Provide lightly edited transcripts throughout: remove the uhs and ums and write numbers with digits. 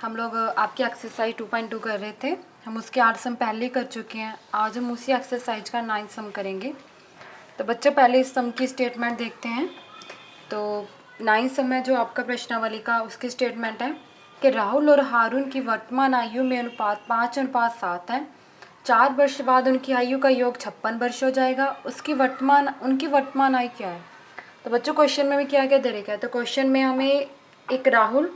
हम लोग आपकी एक्सरसाइज 2.2 कर रहे थे। हम उसके 8 सम पहले ही कर चुके हैं। आज हम उसी एक्सरसाइज का 9 सम करेंगे। तो बच्चों पहले इस सम की स्टेटमेंट देखते हैं। तो 9 सम है जो आपका प्रश्नावली का, उसकी स्टेटमेंट है कि राहुल और हारून की वर्तमान आयु में अनुपात 5:7 है। 4 वर्ष बाद उनकी आयु का योग 56 वर्ष हो जाएगा। उनकी वर्तमान आयु क्या है? तो बच्चों क्वेश्चन में भी क्या क्या दे रखा है? तो क्वेश्चन में हमें एक राहुल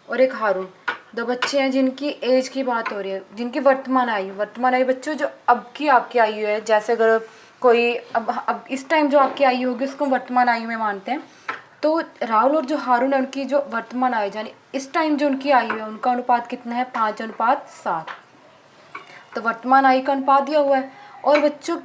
और एक हारून, दो बच्चे हैं जिनकी एज की बात हो रही है, जिनकी वर्तमान आयु बच्चों जो अब की आपकी आयु है। जैसे अगर कोई अब इस टाइम जो आपकी आयु होगी उसको वर्तमान आयु में मानते हैं। तो राहुल और जो हारून है उनकी जो वर्तमान आयु यानी इस टाइम जो उनकी आयु है उनका अनुपात कितना है? 5:7। तो वर्तमान आयु का अनुपात दिया हुआ है। और बच्चों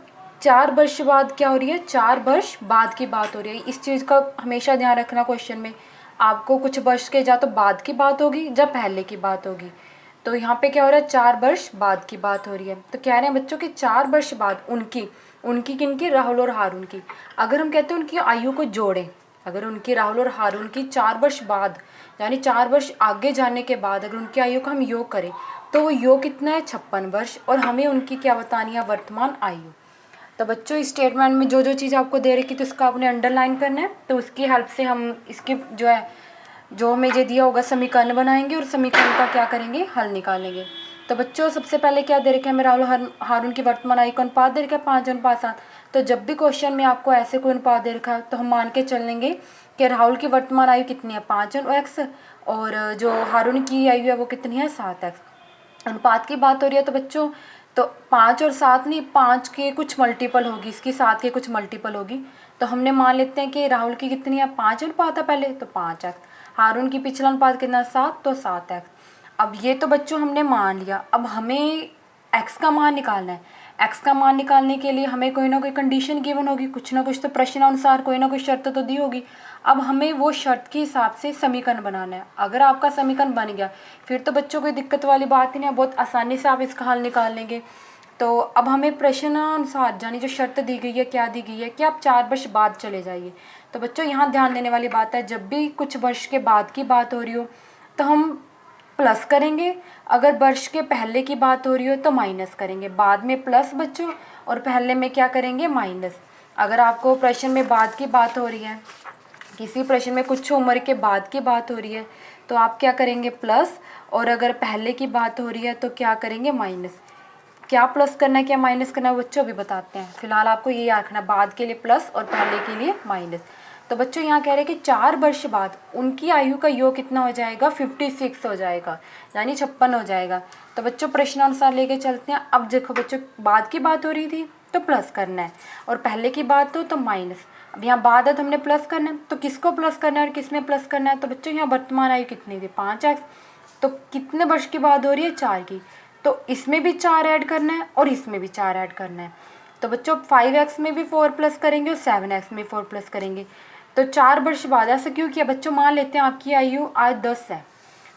4 वर्ष बाद क्या हो रही है? 4 वर्ष बाद की बात हो रही है। इस चीज़ का हमेशा ध्यान रखना। क्वेश्चन में आपको कुछ वर्ष के जा तो बाद की बात होगी या पहले की बात होगी। तो यहाँ पे क्या हो रहा है? 4 वर्ष बाद की बात हो रही है। तो कह रहे हैं बच्चों कि 4 वर्ष बाद उनकी किनकी? राहुल और हारून की। अगर हम कहते हैं उनकी आयु को जोड़ें, अगर उनकी राहुल और हारून की 4 वर्ष बाद यानी 4 वर्ष आगे जाने के बाद अगर उनकी आयु का हम योग करें तो वो योग कितना है? 56 वर्ष। और हमें उनकी क्या बतानी है? वर्तमान आयु। तो बच्चों इस स्टेटमेंट में जो जो चीज़ आपको दे रखी थी उसका आपने अंडरलाइन करना है। तो उसकी हेल्प से हम इसकी जो हमें ये दिया होगा समीकरण बनाएंगे और समीकरण का क्या करेंगे? हल निकालेंगे। तो बच्चों सबसे पहले क्या दे रखे हैं? मेरा राहुल हारून की वर्तमान आयु का अनुपात दे रखा है 5:7। तो जब भी क्वेश्चन में आपको ऐसे कोई अनुपात दे रखा है तो हम मान के चलेंगे कि राहुल की वर्तमान आयु कितनी है? 5x, और जो हारून की आयु है वो कितनी है? 7x। अनुपात की बात हो रही है तो बच्चों तो 5 और 7 नहीं, 5 के कुछ मल्टीपल होगी, इसकी 7 के कुछ मल्टीपल होगी। तो हमने मान लेते हैं कि राहुल की कितनी है? 5 अनुपात है पहले, तो 5x। हारून की पिछला अनुपात कितना? 7, तो 7x। अब ये तो बच्चों हमने मान लिया। अब हमें x का मान निकालना है। x का मान निकालने के लिए हमें कोई ना कोई कंडीशन गिवन होगी, कुछ ना कुछ तो प्रश्नानुसार कोई ना कोई शर्त तो दी होगी। अब हमें वो शर्त के हिसाब से समीकरण बनाना है। अगर आपका समीकरण बन गया फिर तो बच्चों कोई दिक्कत वाली बात ही नहीं है, बहुत आसानी से आप इसका हल निकाल लेंगे। तो अब हमें प्रश्नानुसार यानी जो शर्त दी गई है, क्या दी गई है कि आप 4 वर्ष बाद चले जाइए। तो बच्चों यहाँ ध्यान देने वाली बात है, जब भी कुछ वर्ष के बाद की बात हो रही हो तो हम प्लस करेंगे, अगर वर्ष के पहले की बात हो रही हो तो माइनस करेंगे। बाद में प्लस बच्चों और पहले में क्या करेंगे? माइनस। अगर आपको प्रश्न में बाद की बात हो रही है, किसी प्रश्न में कुछ उम्र के बाद की बात हो रही है तो आप क्या करेंगे? प्लस। और अगर पहले की बात हो रही है तो क्या करेंगे? माइनस। क्या प्लस करना है क्या माइनस करना है बच्चों अभी बताते हैं। फिलहाल आपको ये याद रखना, बाद के लिए प्लस और पहले के लिए माइनस। तो बच्चों यहाँ कह रहे हैं कि 4 वर्ष बाद उनकी आयु का योग कितना हो जाएगा? 56 हो जाएगा, यानी 56 हो जाएगा। तो बच्चों प्रश्नानुसार लेके चलते हैं। अब देखो बच्चों, बाद की बात हो रही थी तो प्लस करना है, और पहले की बात हो तो माइनस। अब यहाँ बाद है तो हमने प्लस करना है, तो किसको प्लस करना है और किस में प्लस करना है? तो बच्चों यहाँ वर्तमान आयु कितनी थी? 5x। तो कितने वर्ष की बात हो रही है? 4 की। तो इसमें भी 4 ऐड करना है और इसमें भी 4 ऐड करना है। तो बच्चों 5x में भी 4 प्लस करेंगे और 7x में 4 प्लस करेंगे। तो 4 वर्ष बाद। ऐसा क्यों किया बच्चों? मान लेते हैं आपकी आयु आज 10 है,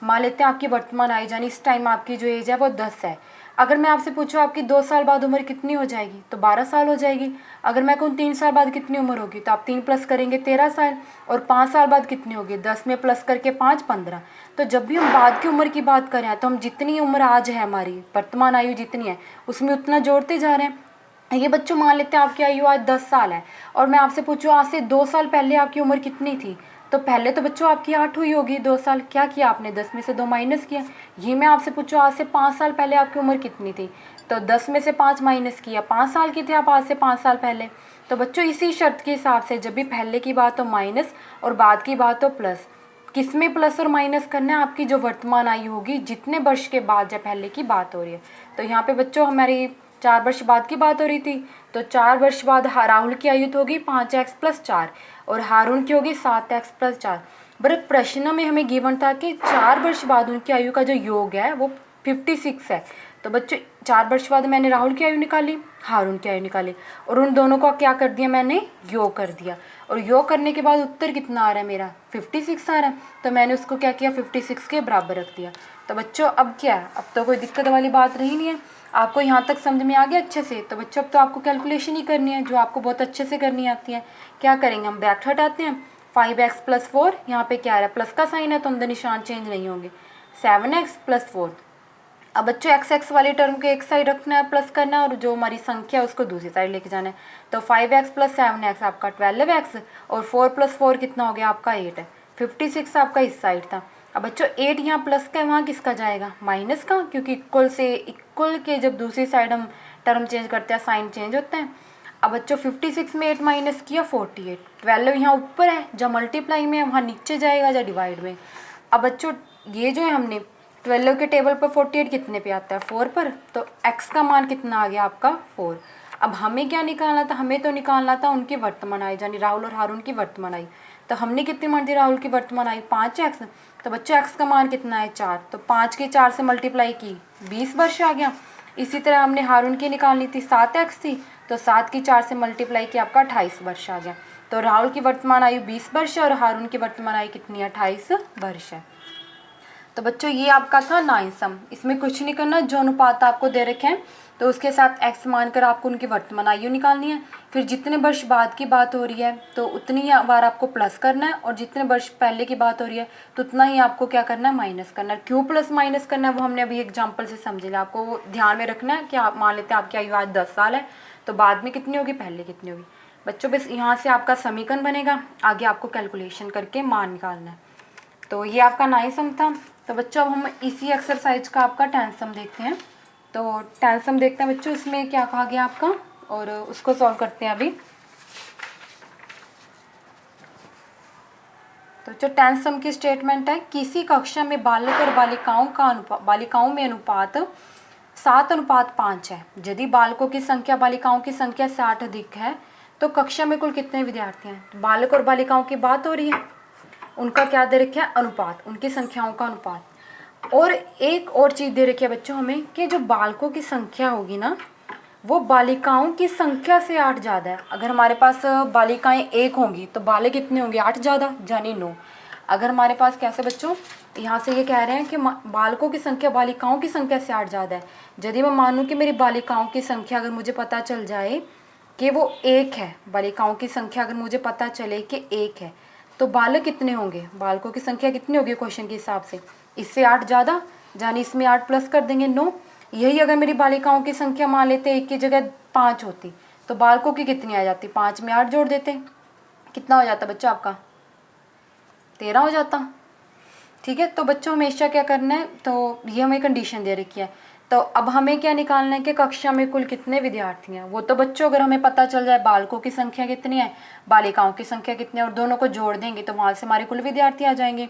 मान लेते हैं आपकी वर्तमान आयु यानी इस टाइम आपकी जो एज है वो 10 है। अगर मैं आपसे पूछूं आपकी 2 साल बाद उम्र कितनी हो जाएगी? तो 12 साल हो जाएगी। अगर मैं कहूँ 3 साल बाद कितनी उम्र होगी? तो आप 3 प्लस करेंगे 13 साल। और 5 साल बाद कितनी होगी? 10 में प्लस करके 5, 15। तो जब भी हम बाद की उम्र की बात करें तो हम जितनी उम्र आज है, हमारी वर्तमान आयु जितनी है उसमें उतना जोड़ते जा रहे हैं। ये बच्चों मान लेते हैं आपकी आयु आज 10 साल है, और मैं आपसे पूछूँ आज से 2 साल पहले आपकी उम्र कितनी थी? तो पहले तो बच्चों आपकी 8 हुई होगी। 2 साल क्या किया आपने? 10 में से 2 माइनस किया। ये मैं आपसे पूछूँ आज से 5 साल पहले आपकी उम्र कितनी थी? तो 10 में से 5 माइनस किया, 5 साल की थे आप आज से 5 साल पहले। तो बच्चों इसी शर्त के हिसाब से जब भी पहले की बात हो माइनस और बाद की बात हो प्लस, किस में प्लस और माइनस करना है? आपकी जो वर्तमान आयु होगी जितने वर्ष के बाद या पहले की बात हो रही है। तो यहाँ पे बच्चों हमारी 4 वर्ष बाद की बात हो रही थी, तो 4 वर्ष बाद राहुल की आयु तो होगी 5x + 4 और हारून की होगी 7x + 4। बड़े प्रश्न में हमें गिवन था कि 4 वर्ष बाद उनकी आयु का जो योग है वो 56 है। तो बच्चों 4 वर्ष बाद मैंने राहुल की आयु निकाली, हारून की आयु निकाली, और उन दोनों का क्या कर दिया? मैंने योग कर दिया। और योग करने के बाद उत्तर कितना आ रहा है? मेरा 56 आ रहा है। तो मैंने उसको क्या किया? 56 के बराबर रख दिया। तो बच्चों अब क्या है? अब तो कोई दिक्कत वाली बात रही नहीं है। आपको यहाँ तक समझ में आ गया अच्छे से? तो बच्चों अब तो आपको कैलकुलेशन ही करनी है जो आपको बहुत अच्छे से करनी आती है। क्या करेंगे? हम ब्रैकेट हटाते हैं, 5x + 4, यहाँ पे क्या आ रहा है? प्लस का साइन है तो अंदर निशान चेंज नहीं होंगे। 7x plus 4। अब बच्चों x वाली टर्म को एक साइड रखना है, प्लस करना है, और जो हमारी संख्या है उसको दूसरी साइड लेके जाना है। तो 5x प्लस 7x आपका 12x, और 4 प्लस 4 कितना हो गया आपका 8 है। 56 आपका इस साइड था। अब बच्चों 8 यहाँ प्लस का है, वहाँ किसका जाएगा, माइनस का, क्योंकि इक्वल के जब दूसरी साइड हम टर्म चेंज करते हैं साइन चेंज होता है। अब बच्चों 56 में 8 माइनस किया 48। 12 यहाँ ऊपर है, जब मल्टीप्लाई में है वहाँ नीचे जाएगा या डिवाइड में। अब बच्चों ये जो है हमने 12 के टेबल पर 48 कितने पे आता है, 4 पर, तो x का मान कितना आ गया आपका 4। अब हमें क्या निकालना था, हमें तो निकालना था उनकी वर्तमान आयु, यानी राहुल और हारून की वर्तमान आयु। तो हमने कितनी मान दी राहुल की वर्तमान आयु 5x। तो बच्चों x का मान कितना है 4, तो 5 के 4 से मल्टीप्लाई की 20 वर्ष आ गया। इसी तरह हमने हारून की निकालनी थी 7x थी, तो 7 की 4 से मल्टीप्लाई की आपका 28 वर्ष आ गया। तो राहुल की वर्तमान आयु 20 वर्ष है और हारून की वर्तमान आयु कितनी है 28 वर्ष है। तो बच्चों ये आपका था 9 सम। इसमें कुछ नहीं करना, जो अनुपात आपको दे रखे हैं तो उसके साथ x मानकर आपको उनकी वर्तमान आयु निकालनी है। फिर जितने वर्ष बाद की बात हो रही है तो उतनी ही बार आपको प्लस करना है, और जितने वर्ष पहले की बात हो रही है तो उतना ही आपको क्या करना है, माइनस करना है। क्यों प्लस माइनस करना है वो हमने अभी एग्जाम्पल से समझ लिया। आपको वो ध्यान में रखना है कि आप मान लेते हैं आपकी आयु आज 10 साल है, तो बाद में कितनी होगी, पहले कितनी होगी। बच्चों बस यहाँ से आपका समीकरण बनेगा, आगे आपको कैलकुलेशन करके मान निकालना है। तो ये आपका 9 सम था। तो बच्चों अब हम इसी एक्सरसाइज का आपका 10 सम देखते हैं। तो 10 सम देखते हैं बच्चों, इसमें क्या कहा गया आपका, और उसको सॉल्व करते हैं अभी। तो जो 10 सम की स्टेटमेंट है, किसी कक्षा में बालक और बालिकाओं में अनुपात 7:5 है। यदि बालकों की संख्या बालिकाओं की संख्या से 8 अधिक है तो कक्षा में कुल कितने विद्यार्थी हैं। बालक और बालिकाओं की बात हो रही है, उनका क्या दे रखा है, अनुपात, उनकी संख्याओं का अनुपात। और एक और चीज़ दे रखी है बच्चों हमें कि जो बालकों की संख्या होगी ना वो बालिकाओं की संख्या से 8 ज़्यादा है। अगर हमारे पास बालिकाएं 1 होंगी तो बालक कितने होंगे, 8 ज़्यादा, यानी 9। अगर हमारे पास कैसे बच्चों, यहाँ से ये कह रहे हैं कि बालकों की संख्या बालिकाओं की संख्या से 8 ज़्यादा है। यदि मैं मानूँ कि मेरी बालिकाओं की संख्या अगर मुझे पता चल जाए कि वो 1 है, बालिकाओं की संख्या अगर मुझे पता चले कि 1 है, तो बालक कितने होंगे, बालकों की संख्या कितनी होगी क्वेश्चन के हिसाब से, इससे 8 ज़्यादा, यानी इसमें 8 प्लस कर देंगे 9। यही अगर मेरी बालिकाओं की संख्या मान लेते 1 की जगह 5 होती तो बालकों की कितनी आ जाती, 5 में 8 जोड़ देते, कितना हो जाता बच्चों आपका 13 हो जाता। ठीक है, तो बच्चों हमेशा क्या करना है, तो ये हमें कंडीशन दे रखी है। तो अब हमें क्या निकालना है कि कक्षा में कुल कितने विद्यार्थी हैं। वो तो बच्चों अगर हमें पता चल जाए बालकों की संख्या कितनी है, बालिकाओं की संख्या कितनी है, और दोनों को जोड़ देंगे तो वहाँ से हमारे कुल विद्यार्थी आ जाएंगे।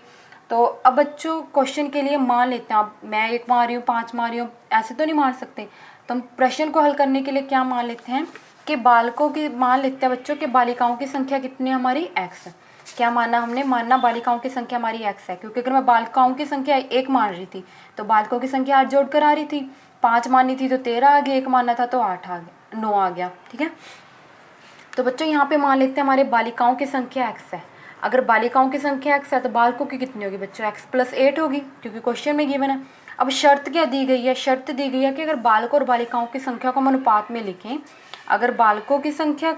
तो अब बच्चों क्वेश्चन के लिए मान लेते हैं, अब मैं 1 मान रही हूँ, 5 मान रही हूँ, ऐसे तो नहीं मान सकते। तो हम प्रश्न को हल करने के लिए क्या मान लेते हैं कि बालकों की मान लेते हैं बच्चों कि बालिकाओं की संख्या कितनी है हमारी x। क्या माना हमने, मानना बालिकाओं की संख्या हमारी x है, क्योंकि अगर मैं बालिकाओं की संख्या 1 मान रही थी तो बालकों की संख्या 8 जोड़ कर आ रही थी, 5 माननी थी तो 13 आ गया, 1 मानना था तो 8 आ गया, 9 आ गया। ठीक है, तो बच्चों यहाँ पे मान लेते हैं हमारे बालिकाओं की संख्या x है। अगर बालिकाओं की संख्या x है तो बालकों की कितनी होगी बच्चों, x प्लस 8 होगी, क्योंकि क्वेश्चन में गिवन है। अब शर्त क्या दी गई है, शर्त दी गई है कि अगर बालकों और बालिकाओं की संख्या को हम अनुपात में लिखें, अगर बालकों की संख्या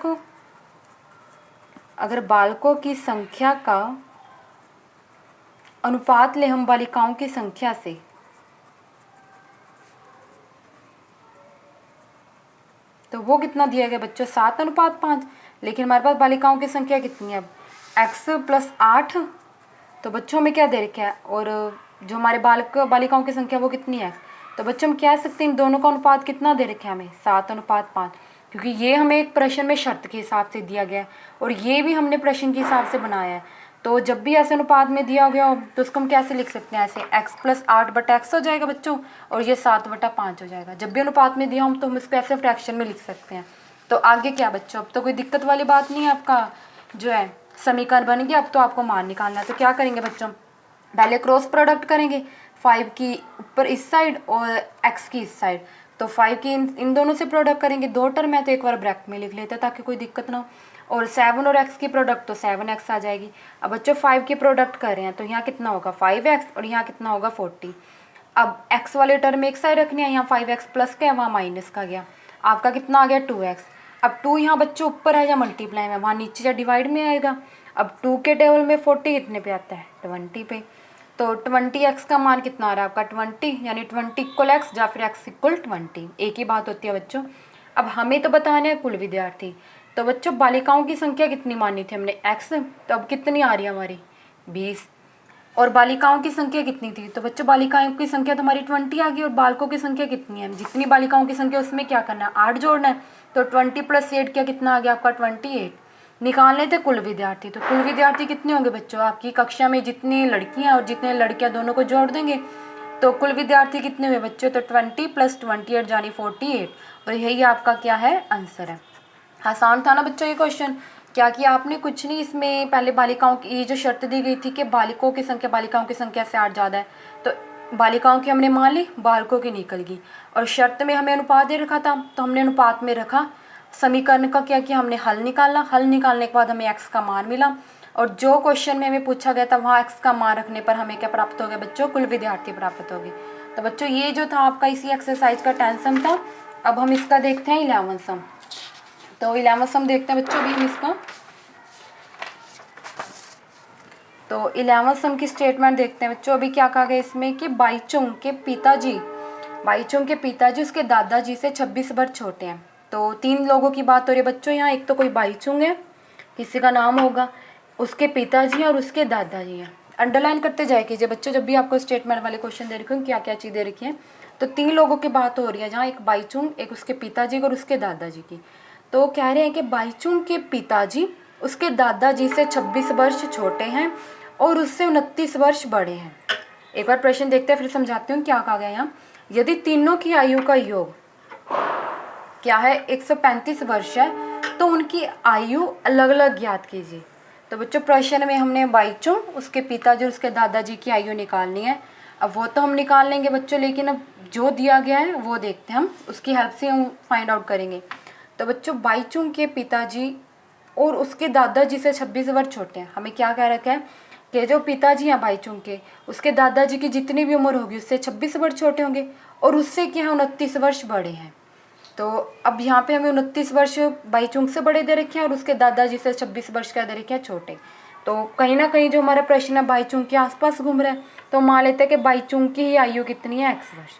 का अनुपात ले हम बालिकाओं की संख्या से, तो वो कितना दिया गया बच्चों 7:5। लेकिन हमारे पास बालिकाओं की संख्या कितनी है, x प्लस 8। तो बच्चों में क्या दे रखा है, और जो हमारे बालिकाओं की संख्या वो कितनी है। तो बच्चों हम कह सकते हैं इन दोनों का अनुपात कितना दे रखा है हमें 7:5, क्योंकि ये हमें एक प्रश्न में शर्त के हिसाब से दिया गया है और ये भी हमने प्रश्न के हिसाब से बनाया है। तो जब भी ऐसे अनुपात में दिया गया हो तो उसको हम कैसे लिख सकते हैं, ऐसे x प्लस 8/x हो जाएगा बच्चों, और ये 7/5 हो जाएगा। जब भी अनुपात में दिया हम तो हम इसको ऐसे फ्रैक्शन में लिख सकते हैं। तो आगे क्या बच्चों, अब तो कोई दिक्कत वाली बात नहीं है, आपका जो है समीकरण बन गया। अब तो आपको मान निकालना है। तो क्या करेंगे बच्चों, पहले क्रॉस प्रोडक्ट करेंगे 5 की ऊपर इस साइड और x की इस साइड। तो 5 की इन दोनों से प्रोडक्ट करेंगे, 2 टर्म है तो एक बार ब्रैकेट में लिख लेते हैं ताकि कोई दिक्कत ना हो। और 7 और x की प्रोडक्ट तो 7x आ जाएगी। अब बच्चों 5 की प्रोडक्ट कर रहे हैं तो यहाँ कितना होगा 5x और यहाँ कितना होगा 40। अब x वाले टर्म एक साइड रखनी है, यहाँ 5x प्लस का है वहाँ माइनस का गया, आपका कितना आ गया 2x। अब 2 यहाँ बच्चों ऊपर है या मल्टीप्लाई में, वहाँ नीचे या डिवाइड में आएगा। अब 2 के टेबल में 40 कितने पे आता है 20 पे। तो 20x का मान कितना आ रहा है आपका 20, यानी 20 इक्वल x या फिर x इक्वल 20, एक ही बात होती है बच्चों। अब हमें तो बताना है कुल विद्यार्थी। तो बच्चों बालिकाओं की संख्या कितनी मानी थी हमने x, तो अब कितनी आ रही है हमारी 20, और बालिकाओं की संख्या कितनी थी, तो बच्चों बालिकाओं की संख्या तो हमारी 20 आ गई, और बालकों की संख्या कितनी है, जितनी बालिकाओं की संख्या उसमें क्या करना है 8 जोड़ना है। तो 20 + 8 क्या कितना आ गया आपका 28। निकालने थे कुल विद्यार्थी, तो कुल विद्यार्थी कितने होंगे बच्चों, आपकी कक्षा में जितनी लड़कियां और जितने लड़कियां दोनों को जोड़ देंगे तो कुल विद्यार्थी कितने हुए बच्चों, तो 20 + 28 यानी 48, और यही आपका क्या है आंसर है। आसान था ना बच्चों ये क्वेश्चन। क्या किया आपने, कुछ नहीं, इसमें पहले बालिकाओं की ये जो शर्त दी गई थी कि बालिकों की संख्या बालिकाओं की संख्या से 8 ज़्यादा है, तो बालिकाओं की हमने मान ली, बालकों की निकल गई, और शर्त में हमें अनुपात दे रखा था तो हमने अनुपात में रखा। समीकरण का क्या किया हमने, हल निकाला, हल निकालने के बाद हमें x का मान मिला, और जो क्वेश्चन में हमें पूछा गया था वहाँ x का मान रखने पर हमें क्या प्राप्त हो गया बच्चों, कुल विद्यार्थी प्राप्त हो गए। तो बच्चों ये जो था आपका इसी एक्सरसाइज का 10 सम था। अब हम इसका देखते हैं 11 सम। तो 11 सम देखते हैं बच्चों भी हम इसका। तो 11 सम की स्टेटमेंट देखते हैं बच्चों। अभी क्या कहा गया इसमें कि बाईचुंग के पिताजी उसके दादाजी से 26 वर्ष छोटे हैं। तो 3 लोगों की बात हो रही है बच्चों यहाँ। एक तो कोई बाईचुंग है, किसी का नाम होगा, उसके पिताजी और उसके दादाजी हैं। अंडरलाइन करते जाए कीजिए बच्चों जब भी आपको स्टेटमेंट वाले क्वेश्चन दे रखे हो क्या क्या चीज़ दे रखी है। तो 3 लोगों की बात हो रही है जहाँ, एक बाईचुंग, एक उसके पिताजी और उसके दादाजी की। तो कह रहे हैं कि बाईचुंग के पिताजी उसके दादाजी से 26 वर्ष छोटे हैं और उससे 29 वर्ष बड़े हैं। एक बार प्रश्न देखते हैं फिर समझाती हूँ क्या कहा गया यहाँ। यदि तीनों की आयु का योग क्या है 135 वर्ष है तो उनकी आयु अलग अलग ज्ञात कीजिए। तो बच्चों प्रश्न में हमने बाईचुंग, उसके पिताजी और उसके दादाजी की आयु निकालनी है। अब वो तो हम निकाल लेंगे बच्चों, लेकिन अब जो दिया गया है वो देखते हैं हम, उसकी हेल्प से हम फाइंड आउट करेंगे। तो बच्चों बाईचुंग के पिताजी और उसके दादाजी से 26 वर्ष छोटे हैं। हमें क्या कह रखा है कि जो पिताजी हैं बाईचुंग के, उसके दादाजी की जितनी भी उम्र होगी उससे 26 वर्ष छोटे होंगे, और उससे क्या है 29 वर्ष बड़े हैं। तो अब यहाँ पे हमें 29 वर्ष बाईचुंग से बड़े दे रखे हैं और उसके दादाजी से 26 वर्ष क्या दे रखे हैं, छोटे। तो कहीं ना कहीं जो हमारा प्रश्न है बाईचुंग के आसपास घूम रहा है, तो मान लेते हैं कि बाईचुंग की ही आयु कितनी है, x वर्ष।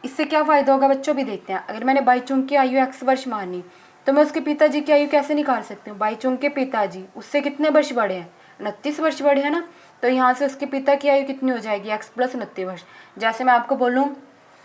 इससे क्या फ़ायदा होगा बच्चों भी देखते हैं। अगर मैंने बाईचुंग की आयु x वर्ष मानी तो मैं उसके पिताजी की आयु कैसे निकाल सकती हूँ। बाईचुंग के पिताजी उससे कितने वर्ष बड़े हैं, 29 वर्ष बड़े हैं ना। तो यहाँ से उसके पिता की आयु कितनी हो जाएगी, x + 29 वर्ष। जैसे मैं आपको बोलूँ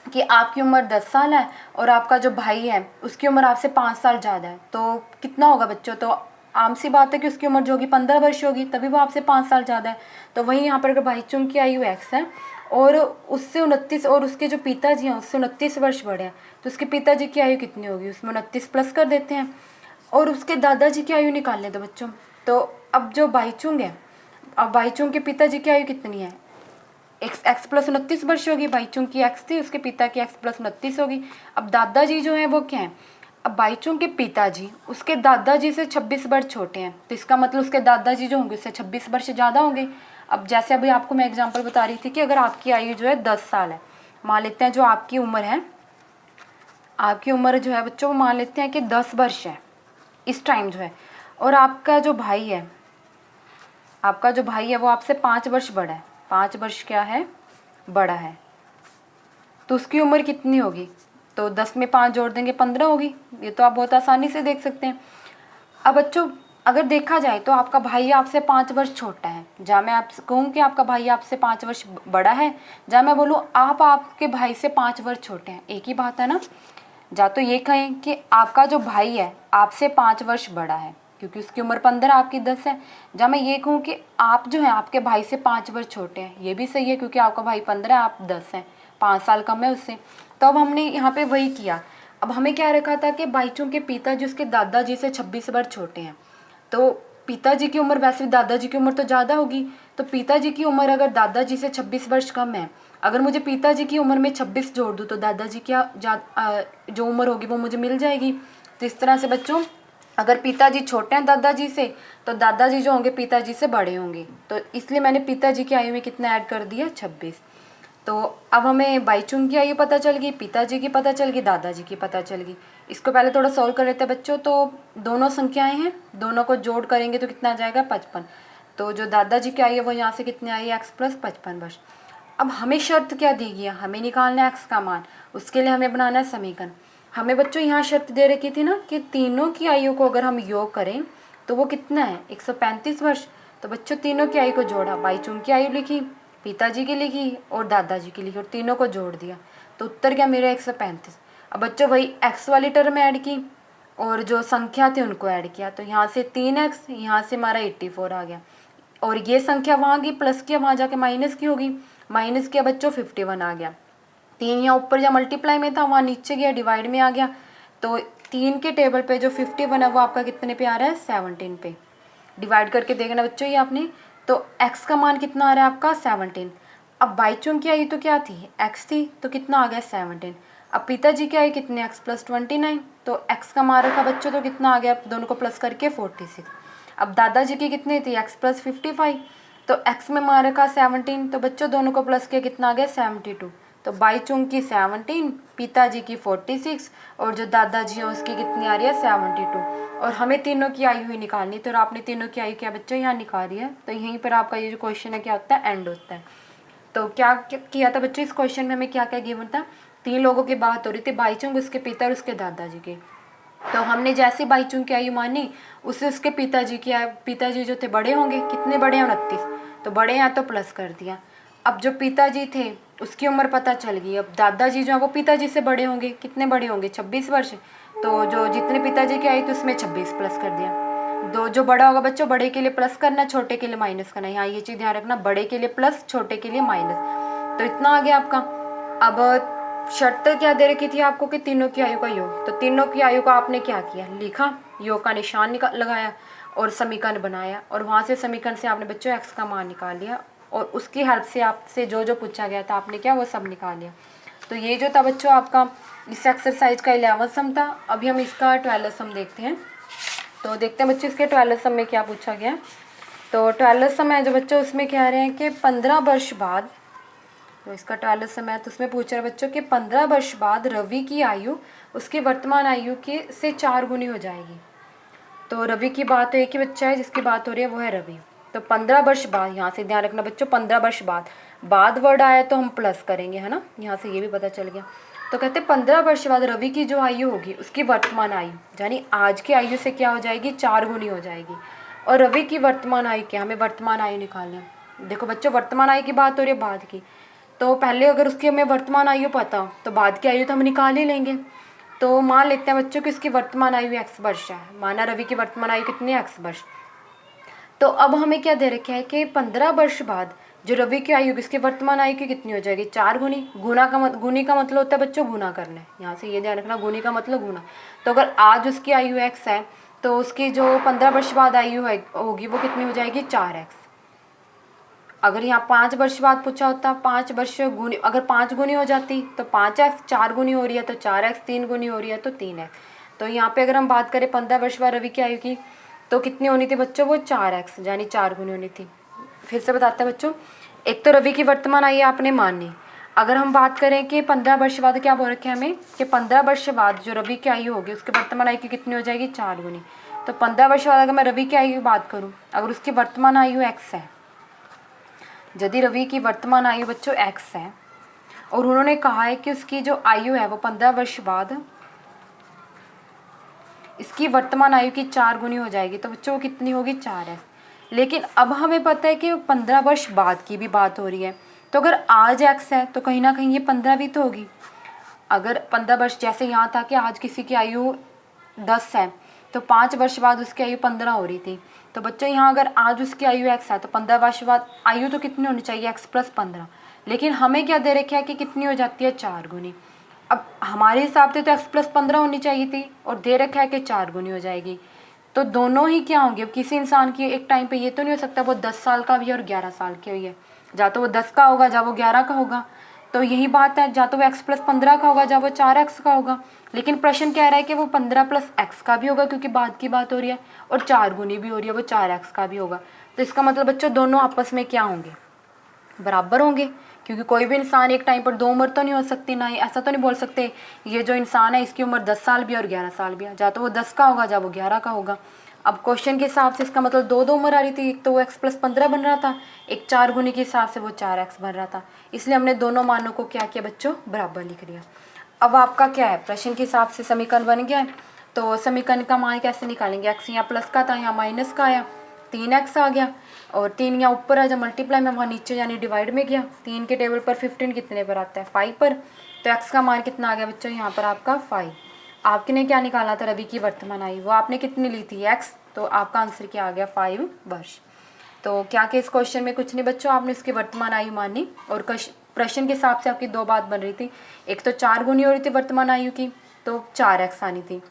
कि आपकी उम्र 10 साल है और आपका जो भाई है उसकी उम्र आपसे 5 साल ज़्यादा है, तो कितना होगा बच्चों। तो आम सी बात है कि उसकी उम्र जो होगी 15 वर्ष होगी, तभी वो आपसे 5 साल ज़्यादा है। तो वहीं यहाँ पर अगर बाईचुंग की आयु x है और उससे 29, और उसके जो पिताजी हैं उससे 29 वर्ष बड़े हैं, तो उसके पिताजी की आयु कितनी होगी, उसमें 29 प्लस कर देते हैं, और उसके दादाजी की आयु निकाल लेते बच्चों। तो अब जो बाईचुंग है, अब बाईचुंग के पिताजी की आयु कितनी है, x + 29 वर्ष होगी। बाईचुंग की x थी, उसके पिता की x + 29 होगी। अब दादाजी जो हैं वो क्या हैं, अब बाईचुंग के पिताजी उसके दादाजी से 26 वर्ष छोटे हैं, तो इसका मतलब उसके दादाजी जो होंगे उससे 26 वर्ष ज़्यादा होंगे। अब जैसे अभी आपको मैं एग्जांपल बता रही थी कि अगर आपकी आयु जो है 10 साल है, मान लेते हैं जो आपकी उम्र है, आपकी उम्र जो है बच्चों मान लेते हैं कि 10 वर्ष है इस टाइम जो है, और आपका जो भाई है, आपका जो भाई है वो आपसे 5 वर्ष बड़ा है, 5 वर्ष क्या है बड़ा है, तो उसकी उम्र कितनी होगी। तो 10 में 5 जोड़ देंगे 15 होगी। ये तो आप बहुत आसानी से देख सकते हैं। अब बच्चों अगर देखा जाए तो आपका भाई आपसे 5 वर्ष छोटा है, जहाँ मैं आपसे कहूँ कि आपका भाई आपसे 5 वर्ष बड़ा है, जहाँ मैं बोलूँ आप आपके भाई से 5 वर्ष छोटे हैं, एक ही बात है ना। जा तो ये कहें कि आपका जो भाई है आपसे 5 वर्ष बड़ा है क्योंकि उसकी उम्र 15 आपकी 10 है, जहाँ मैं ये कहूँ कि आप जो है आपके भाई से 5 वर्ष छोटे हैं, ये भी सही है क्योंकि आपका भाई 15 है, आप 10 हैं, 5 साल कम है उससे। तो अब हमने यहाँ पे वही किया। अब हमें क्या रखा था कि बाईचुंग के पिताजी उसके दादाजी से 26 वर्ष छोटे हैं, तो पिताजी की उम्र वैसे दादाजी की उम्र तो ज़्यादा होगी, तो पिताजी की उम्र अगर दादाजी से 26 वर्ष कम है, अगर मुझे पिताजी की उम्र में 26 जोड़ दूँ तो दादाजी की जो उम्र होगी वो मुझे मिल जाएगी। तो इस तरह से बच्चों अगर पिताजी छोटे हैं दादाजी से तो दादाजी जो होंगे पिताजी से बड़े होंगे, तो इसलिए मैंने पिताजी की आयु में कितना ऐड कर दिया 26। तो अब हमें बाईचुंग की आयु पता चल गई, पिताजी की पता चल गई, दादाजी की पता चल गई। इसको पहले थोड़ा सॉल्व कर लेते हैं बच्चों। तो दोनों संख्याएं हैं, दोनों को जोड़ करेंगे तो कितना आ जाएगा 55। तो जो दादाजी की आयु है वो यहाँ से कितनी आई है, x प्लस 55 वर्ष। अब हमें शर्त क्या दी गई है, हमें निकालना है x का मान, उसके लिए हमें बनाना है समीकरण। हमें बच्चों यहाँ शर्त दे रखी थी ना कि तीनों की आयु को अगर हम योग करें तो वो कितना है, 135 वर्ष। तो बच्चों तीनों की आयु को जोड़ा, बाईचुंग की आयु लिखी, पिताजी की लिखी और दादाजी की लिखी और तीनों को जोड़ दिया, तो उत्तर क्या मेरा 135। अब बच्चों वही x वाली टर्म ऐड की और जो संख्या थी उनको ऐड किया, तो यहाँ से 3x, यहाँ से हमारा 84 आ गया, और ये संख्या वहाँ की प्लस की वहाँ जाके माइनस की होगी, माइनस किया बच्चों 51 आ गया। 3 यहाँ ऊपर जहाँ मल्टीप्लाई में था वहाँ नीचे गया डिवाइड में आ गया, तो 3 के टेबल पे जो 51 है वो आपका कितने पे आ रहा है, 17 पे। डिवाइड करके देखना बच्चों ये आपने, तो x का मान कितना आ रहा है आपका 17। अब बाईचुंग की आयु तो क्या थी, x थी, तो कितना आ गया 17। अब पिताजी की आयु कितने, x प्लस 29, तो x का मान रखा बच्चों तो कितना आ गया, दोनों को प्लस करके 46। अब दादाजी की कितनी थी, x प्लस 55, तो x में मान रखा 17, तो बच्चों दोनों को प्लस किया कितना आ गया 72। तो बाईचुंग की 17, पिताजी की 46 और जो दादाजी है उसकी कितनी आ रही है 72, और हमें तीनों की आयु ही निकालनी, तो आपने तीनों की आयु क्या बच्चों यहाँ निकाली है। तो यहीं पर आपका ये जो क्वेश्चन है क्या होता है, एंड होता है। तो क्या किया था बच्चों, इस क्वेश्चन में हमें क्या क्या गिवन था, 3 लोगों की बात हो रही थी, बाईचुंग, उसके पिता और उसके दादाजी की। तो हमने जैसे बाईचुंग की आयु मानी उससे उसके पिताजी की आयु, पिताजी जो थे बड़े होंगे, कितने बड़े हैं 29, तो बड़े हैं तो प्लस कर दिया। अब जो पिताजी थे उसकी उम्र पता चल गई, अब दादाजी जो है वो पिताजी से बड़े होंगे, कितने बड़े होंगे 26 वर्ष, तो जो जितने पिताजी की आयु थी उसमें 26 प्लस कर दिया। दो जो बड़ा होगा बच्चों, बड़े के लिए प्लस करना, छोटे के लिए माइनस करना, यहाँ ये चीज़ ध्यान रखना, बड़े के लिए प्लस, छोटे के लिए माइनस, तो इतना आ गया आपका। अब शर्त क्या दे रखी थी आपको कि तीनों की आयु का योग, तो तीनों की आयु का आपने क्या किया, लिखा, योग का निशान लगाया और समीकरण बनाया, और वहाँ से समीकरण से आपने बच्चों x का मान निकाल लिया, और उसकी हेल्प से आपसे जो जो पूछा गया था आपने क्या वो सब निकाल लिया। तो ये जो था बच्चों आपका इस एक्सरसाइज का 11वां सम था। अभी हम इसका 12वां सम देखते हैं। तो देखते हैं बच्चों इसके 12वें सम में क्या पूछा गया। तो 12वां सम है जो बच्चों उसमें कह रहे हैं कि 15 वर्ष बाद, तो इसका 12वां सम है तो उसमें पूछ रहा है बच्चों कि 15 वर्ष बाद रवि की आयु उसकी वर्तमान आयु के से 4 गुनी हो जाएगी। तो रवि की बात तो एक ही बच्चा है जिसकी बात हो रही है वो है रवि। तो 15 वर्ष बाद, यहाँ से ध्यान रखना बच्चों 15 वर्ष बाद वर्ड आया तो हम प्लस करेंगे, है ना, यहाँ से ये भी पता चल गया। तो कहते हैं 15 वर्ष बाद रवि की जो आयु होगी उसकी वर्तमान आयु यानी आज की आयु से क्या हो जाएगी, 4 गुनी हो जाएगी। और रवि की वर्तमान आयु क्या, हमें वर्तमान आयु निकालना है। देखो बच्चों वर्तमान आयु की बात हो रही है बाद की, तो पहले अगर उसकी हमें वर्तमान आयु पता हो तो बाद की आयु तो हम निकाल ही लेंगे। तो मान लेते हैं बच्चों कि इसकी वर्तमान आयु x वर्ष है, माना रवि की वर्तमान आयु कितनी है x वर्ष। तो अब हमें क्या दे रखा है कि 15 वर्ष बाद जो रवि की आयु इसकी वर्तमान आयु की कितनी हो जाएगी, 4 गुनी। गुनी का मतलब होता है बच्चों गुना करना है, यहाँ से ये ध्यान रखना, गुनी का मतलब गुना। तो अगर आज उसकी आयु x है तो उसकी जो 15 वर्ष बाद आयु होगी वो कितनी हो जाएगी, 4x। अगर यहाँ 5 वर्ष बाद पूछा होता, 5 वर्ष गुनी, अगर 5 गुनी हो जाती तो 5x, 4 गुनी हो रही है तो 4x, 3 गुनी हो रही है तो 3x। तो यहाँ पे अगर हम बात करें 15 वर्ष बाद रवि की आयु की तो कितनी होनी थी बच्चों, वो 4x यानी 4 गुनी होनी थी। फिर से बताते हैं बच्चों, एक तो रवि की वर्तमान आयु आपने मानी। अगर हम बात करें कि 15 वर्ष बाद क्या बोल रखे हैं हमें कि 15 वर्ष बाद जो रवि की आयु होगी उसकी वर्तमान आयु की कितनी हो जाएगी, 4 गुनी। तो 15 वर्ष बाद अगर मैं रवि की आयु की बात करूँ, अगर उसकी वर्तमान आयु x है, यदि रवि की वर्तमान आयु बच्चों x है और उन्होंने कहा है कि उसकी जो आयु है वो 15 वर्ष बाद इसकी वर्तमान आयु की 4 गुनी हो जाएगी, तो बच्चों वो कितनी होगी, 4x। लेकिन अब हमें पता है कि 15 वर्ष बाद की भी बात हो रही है, तो अगर आज x है तो कहीं ना कहीं ये 15 भी तो होगी। अगर 15 वर्ष, जैसे यहाँ था कि आज किसी की आयु 10 है तो 5 वर्ष बाद उसकी आयु 15 हो रही थी, तो बच्चों यहाँ अगर आज उसकी आयु x है तो 15 वर्ष बाद आयु तो कितनी होनी चाहिए, x प्लस 15। लेकिन हमें क्या दे रखा है कि कितनी हो जाती है, 4 गुनी। अब हमारे हिसाब से तो x प्लस 15 होनी चाहिए थी और दे रखा है कि 4 गुनी हो जाएगी। तो दोनों ही क्या होंगे, अब किसी इंसान की एक टाइम पे ये तो नहीं हो सकता वो 10 साल का भी है और 11 साल की हुई है, या तो वो 10 का होगा या वो 11 का होगा। तो यही बात है, या तो वो x प्लस 15 का होगा या वो 4x का होगा। लेकिन प्रश्न कह रहा है कि वो 15 प्लस x का भी होगा क्योंकि बाद की बात हो रही है, और 4 गुनी भी हो रही है, वो 4x का भी होगा। तो इसका मतलब बच्चों दोनों आपस में क्या होंगे, बराबर होंगे, क्योंकि कोई भी इंसान एक टाइम पर 2 उम्र तो नहीं हो सकती ना, ऐसा तो नहीं बोल सकते ये जो इंसान है इसकी उम्र 10 साल भी और 11 साल भी है, या तो वो 10 का होगा या वो 11 का होगा। अब क्वेश्चन के हिसाब से इसका मतलब दो उम्र आ रही थी, एक तो वो x+15 बन रहा था, एक 4 गुने के हिसाब से वो 4x बन रहा था, इसलिए हमने दोनों मानों को क्या किया बच्चों, बराबर लिख दिया। अब आपका क्या है, प्रश्न के हिसाब से समीकरण बन गया है, तो समीकरण का मान कैसे निकालेंगे, x यहाँ प्लस का था, यहाँ माइनस का आया, 3x आ गया, और 3 यहाँ ऊपर आ जब मल्टीप्लाई में, वहाँ नीचे यानी डिवाइड में गया, 3 के टेबल पर 15 कितने पर आता है, 5 पर, तो x का मान कितना आ गया बच्चों, यहाँ पर आपका 5। आपने क्या निकाला था, रवि की वर्तमान आयु, वो आपने कितनी ली थी, x, तो आपका आंसर क्या आ गया, 5 वर्ष। तो क्या कि इस क्वेश्चन में कुछ नहीं बच्चों, आपने उसकी वर्तमान आयु मानी, और प्रश्न के हिसाब से आपकी दो बात बन रही थी, एक तो 4 गुनी हो रही थी वर्तमान आयु की, तो 4x आनी थी,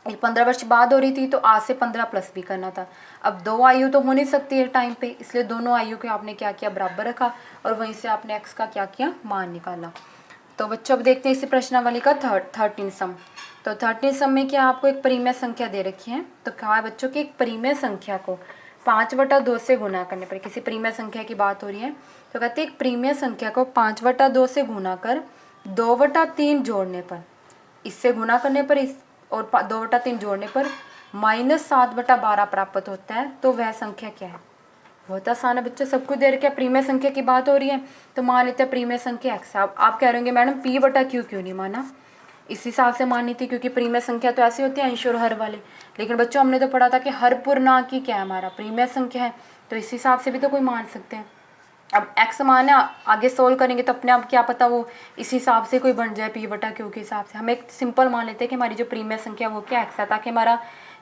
एक 15 वर्ष बाद हो रही थी, तो आज से 15 प्लस भी करना था। अब दो आयु तो हो नहीं सकती है टाइम पे, इसलिए दोनों आयु को आपने क्या किया, बराबर रखा, और वहीं से आपने x का क्या किया, मान निकाला। तो बच्चों अब देखते हैं इसी प्रश्नावली का 13 सम। तो 13 सम में क्या आपको एक परिमेय संख्या दे रखी है, तो कहा है बच्चों की एक परिमेय संख्या को 5/2 से गुना करने पर, किसी परिमेय संख्या की बात हो रही है, तो कहते हैं एक परिमेय संख्या को 5/2 से गुना कर 2/3 जोड़ने पर, इससे गुना करने पर इस और 2/3 जोड़ने पर -7/12 प्राप्त होता है, तो वह संख्या क्या है। बहुत आसान है बच्चों, सब कुछ दे रखा है, परिमेय संख्या की बात हो रही है, तो मान लेते हैं परिमेय संख्या x। आप कह रहे होंगे मैडम p/q क्यों नहीं माना, इस हिसाब से माननी थी, क्योंकि परिमेय संख्या तो ऐसी होती है अंश और हर वाले, लेकिन बच्चों हमने तो पढ़ा था कि हर पूर्णांक की क्या है, हमारा परिमेय संख्या है, तो इस हिसाब से भी तो कोई मान सकते हैं। अब x मान है, आगे सोल्व करेंगे तो अपने आप क्या पता वो इस हिसाब से कोई बन जाए p/q के हिसाब से। हम एक सिंपल मान लेते हैं कि हमारी जो परिमेय संख्या वो क्या x है, ताकि हमारा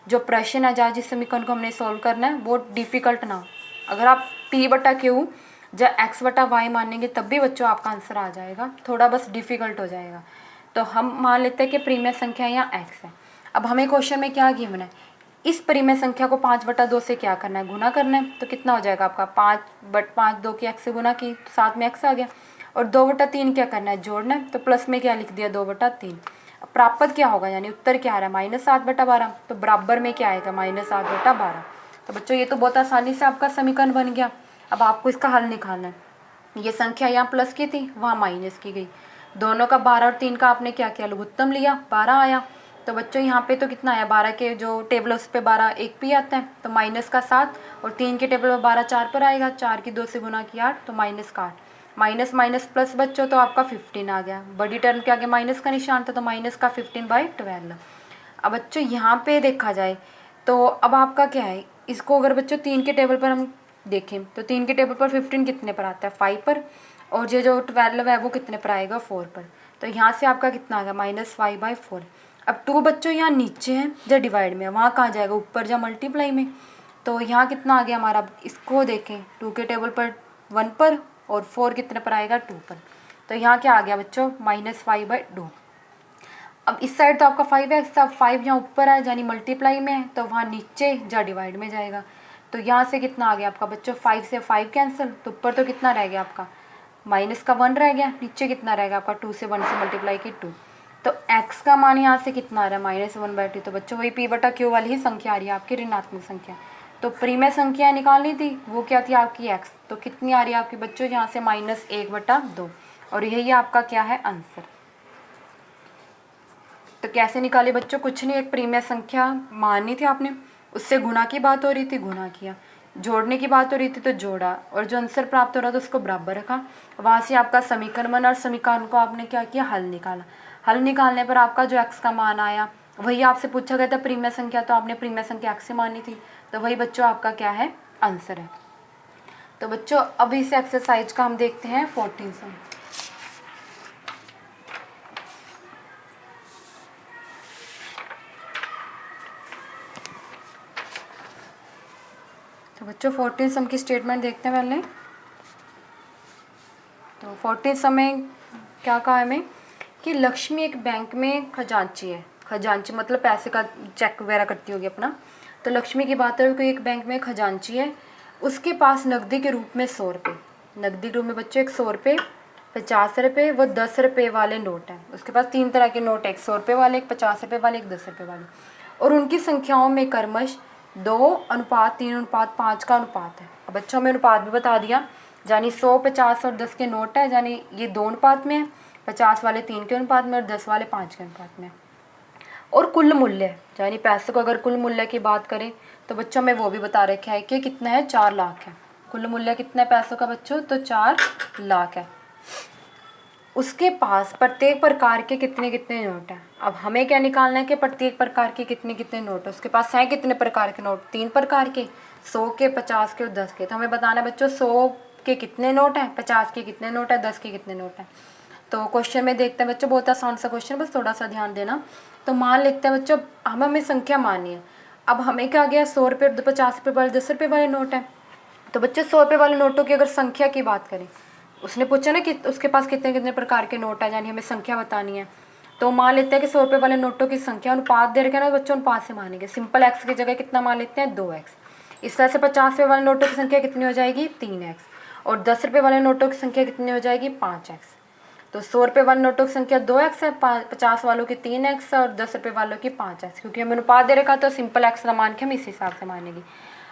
जो प्रश्न है जहाँ जिस समीकरण को हमने सोल्व करना है वो डिफिकल्ट ना हो। अगर आप p/q या x/y मानेंगे तब भी बच्चों आपका आंसर आ जाएगा, थोड़ा बस डिफिकल्ट हो जाएगा। तो हम मान लेते हैं कि परिमेय संख्या यहाँ x है। अब हमें क्वेश्चन में क्या गिवन है, इस परिमेय संख्या को 5/2 से क्या करना है, गुना करना है, तो कितना हो जाएगा आपका 5/2 की x से गुना की, तो साथ में x आ गया, और 2/3 क्या करना है, जोड़ना है, तो प्लस में क्या लिख दिया 2/3। अब प्राप्त क्या होगा, यानी उत्तर क्या आ रहा है, -7/12, तो बराबर में क्या आएगा, -7/12। तो बच्चों ये तो बहुत आसानी से आपका समीकरण बन गया। अब आपको इसका हल निकालना है, ये संख्या यहाँ प्लस की थी, वहाँ माइनस की गई, दोनों का 12 और 3 का आपने क्या किया, लघुत्तम लिया, 12 आया। तो बच्चों यहाँ पे तो कितना आया, 12 के जो टेबल उस पर 12 एक भी आता है, तो माइनस का 7, और 3 के टेबल में 12 4 पर आएगा, 4 की 2 से गुना की 8, तो माइनस का 8, माइनस माइनस प्लस बच्चों तो आपका 15 आ गया, बड़ी टर्म के आगे माइनस का निशान था, तो माइनस का 15/12। अब बच्चों यहाँ पे देखा जाए तो अब आपका क्या है, इसको अगर बच्चों 3 के टेबल पर हम देखें तो 3 के टेबल पर 15 कितने पर आता है, 5 पर, और ये जो 12 है वो कितने पर आएगा, 4 पर, तो यहाँ से आपका कितना आ गया, -5/4। अब 2 बच्चों यहाँ नीचे हैं या डिवाइड में, वहाँ कहाँ जाएगा, ऊपर या मल्टीप्लाई में, तो यहाँ कितना आ गया हमारा, इसको देखें 2 के टेबल पर 1 पर, और 4 कितने पर आएगा, 2 पर, तो यहाँ क्या आ गया बच्चों, -5/2। अब इस साइड तो आपका 5x था, 5 यहाँ ऊपर है यानी मल्टीप्लाई में है, तो वहाँ नीचे या डिवाइड में जाएगा, तो यहाँ से कितना आ गया आपका बच्चों, 5 से 5 कैंसिल, तो ऊपर तो कितना रह गया आपका, माइनस का 1 रह गया, नीचे कितना रहेगा आपका 2 से 1 से मल्टीप्लाई की 2, तो x का मान यहाँ से कितना आ रहा है, -1/2। तो बच्चों वही p/q वाली ही संख्या आ रही है आपकी, ऋणात्मक संख्या। तो परिमेय संख्या निकालनी थी, वो क्या थी आपकी x, तो कितनी आ रही है आपकी बच्चों, यहाँ से -1/2, और यही आपका क्या है आंसर। तो कैसे निकाले बच्चों, कुछ नहीं, एक परिमेय संख्या माननी थी आपने, उससे गुना की बात हो रही थी, गुना किया, जोड़ने की बात हो रही थी तो जोड़ा, और जो आंसर प्राप्त हो रहा था उसको बराबर रखा, वहाँ से आपका समीकरण बना, और समीकरण को आपने क्या किया, हल निकाला। हल निकालने पर आपका जो x का मान आया, वही आपसे पूछा गया था परिमेय संख्या, तो आपने परिमेय संख्या x से मानी थी, तो वही बच्चों आपका क्या है, आंसर है। तो बच्चों अब इस एक्सरसाइज का हम देखते हैं 14 सम। तो बच्चों 14 सम की स्टेटमेंट देखते हैं पहले। तो 14 सम में क्या कहा है हमें कि लक्ष्मी एक बैंक में खजांची है, खजांची मतलब पैसे का चेक वगैरह करती होगी अपना, तो लक्ष्मी की बात है कि एक बैंक में खजांची है, उसके पास नकदी के रूप में 100 रुपये, नकदी के रूप में बच्चों एक 100 रुपये, 50 रुपये व 10 रुपये वाले नोट हैं, उसके पास 3 तरह के नोट है, एक 100 रुपये वाले, एक 50 रुपये वाले, एक 10 रुपये वाले, और उनकी संख्याओं में क्रमश 2:3:5 का अनुपात है। अब बच्चों में अनुपात भी बता दिया, यानी 100, 50 और 10 के नोट है, यानी ये 2 अनुपात में है, 50 वाले 3 के अनुपात में और 10 वाले 5 के अनुपात में। और कुल मूल्य यानी पैसे को अगर कुल मूल्य की बात करें तो बच्चों में वो भी बता रखा है कि कितना है, 4 लाख है। कुल मूल्य कितना है पैसों का बच्चों, तो 4 लाख है। उसके पास प्रत्येक प्रकार के कितने कितने नोट हैं। अब हमें क्या निकालना है कि प्रत्येक प्रकार के कितने कितने नोट है। उसके पास हैं कितने प्रकार के नोट, 3 प्रकार के, 100 के, 50 के और 10 के। तो हमें बताना है बच्चों 100 के कितने नोट हैं, 50 के कितने नोट हैं, 10 के कितने नोट हैं। तो क्वेश्चन में देखते हैं बच्चों, बहुत आसान सा क्वेश्चन, बस थोड़ा सा ध्यान देना। तो मान लेते हैं बच्चों, हमें संख्या माननी है। अब हमें क्या गया, 100 रुपये, 50 रुपये वाले, 10 रुपये वाले नोट हैं। तो बच्चे 100 रुपये वाले नोटों की अगर संख्या की बात करें, उसने पूछा ना कि उसके पास कितने कितने प्रकार के नोट है, यानी हमें संख्या बतानी है। तो मान लेते हैं कि 100 रुपये वाले नोटों की संख्या, अनुपात दे रखे ना बच्चों, अनुपात से मानेंगे। सिंपल एक्स की जगह कितना मान लेते हैं, 2x। इस तरह से 50 रुपये वाले नोटों की संख्या कितनी हो जाएगी, 3x। और 10 रुपये वाले नोटों की संख्या कितनी हो जाएगी, 5x। तो 100 रुपये वाले नोटों की संख्या 2x है, 50 वालों की 3x और 10 रुपये वालों की 5x। क्योंकि हमें अनुपात दे रखा तो सिंपल एक्स का मान के हम इस हिसाब से मानेंगे।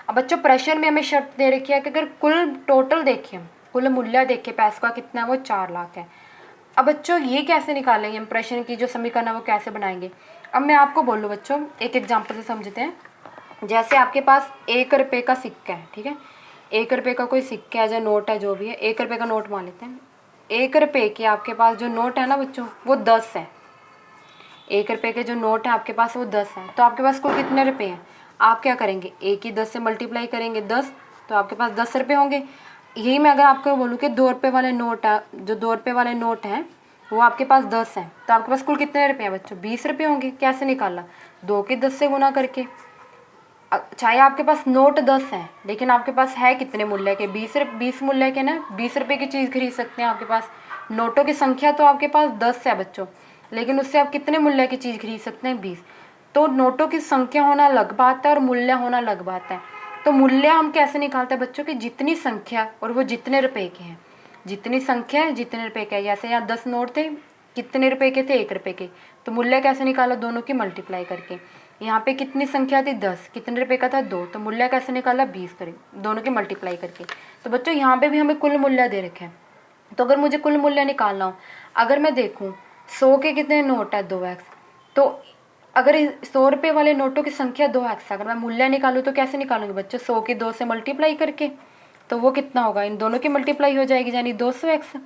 अब बच्चों प्रश्न में हमें शर्त दे रखी है कि अगर कुल टोटल देखें, कुल मूल्य देखें पैसे का कितना है, वो 4 लाख है। अब बच्चों ये कैसे निकालेंगे हम, प्रश्न की जो समीकरण है वो कैसे बनाएंगे। अब मैं आपको बोलूँ बच्चों, एक एग्जाम्पल से समझते हैं। जैसे आपके पास 1 रुपये का सिक्का है, ठीक है, 1 रुपये का कोई सिक्का है या नोट है, जो भी है, 1 रुपये का नोट मान लेते हैं। 1 रुपये के आपके पास जो नोट है ना बच्चों, वो 10 है। 1 रुपये के जो नोट है आपके पास वो 10 है। तो आपके पास कुल कितने रुपये हैं, आप क्या करेंगे, 1 की 10 से मल्टीप्लाई करेंगे 10, तो आपके पास 10 रुपये होंगे। यही मैं अगर आपको बोलूँ कि 2 रुपये वाले नोट है, जो 2 रुपये वाले नोट हैं वो आपके पास 10 हैं, तो आपके पास कुल कितने रुपये हैं बच्चों, 20 रुपये होंगे। कैसे निकाला, 2 की 10 से गुना करके। चाहे आपके पास नोट 10 है लेकिन आपके पास है कितने मूल्य के, 20 मूल्य के ना, 20 रुपये की चीज़ खरीद सकते हैं। आपके पास नोटों की संख्या तो आपके पास 10 है बच्चों, लेकिन उससे आप कितने मूल्य की चीज़ खरीद सकते हैं, 20। तो नोटों की संख्या होना अलग बात है और मूल्य होना अलग बात है। तो मूल्य हम कैसे निकालते हैं बच्चों की, जितनी संख्या और वो जितने रुपए के हैं, जितनी संख्या है जितने रुपए के हैं। जैसे यहाँ 10 नोट थे, कितने रुपए के थे, 1 रुपये के, तो मूल्य कैसे निकाला, दोनों की मल्टीप्लाई करके। यहाँ पे कितनी संख्या थी, 10, कितने रुपए का था, 2, तो मूल्य कैसे निकाला, 20 करें, दोनों की मल्टीप्लाई करके। तो बच्चों यहाँ पे भी हमें कुल मूल्य दे रखे हैं। तो अगर मुझे कुल मूल्य निकालना हो, अगर मैं देखूँ 100 के कितने नोट है, 2x, तो अगर 100 रुपये वाले नोटों की संख्या 2x, अगर मैं मूल्य निकालूँ तो कैसे निकालूंगी बच्चों, 100 की 2 से मल्टीप्लाई करके, तो वो कितना होगा, इन दोनों की मल्टीप्लाई हो जाएगी, यानी 200x।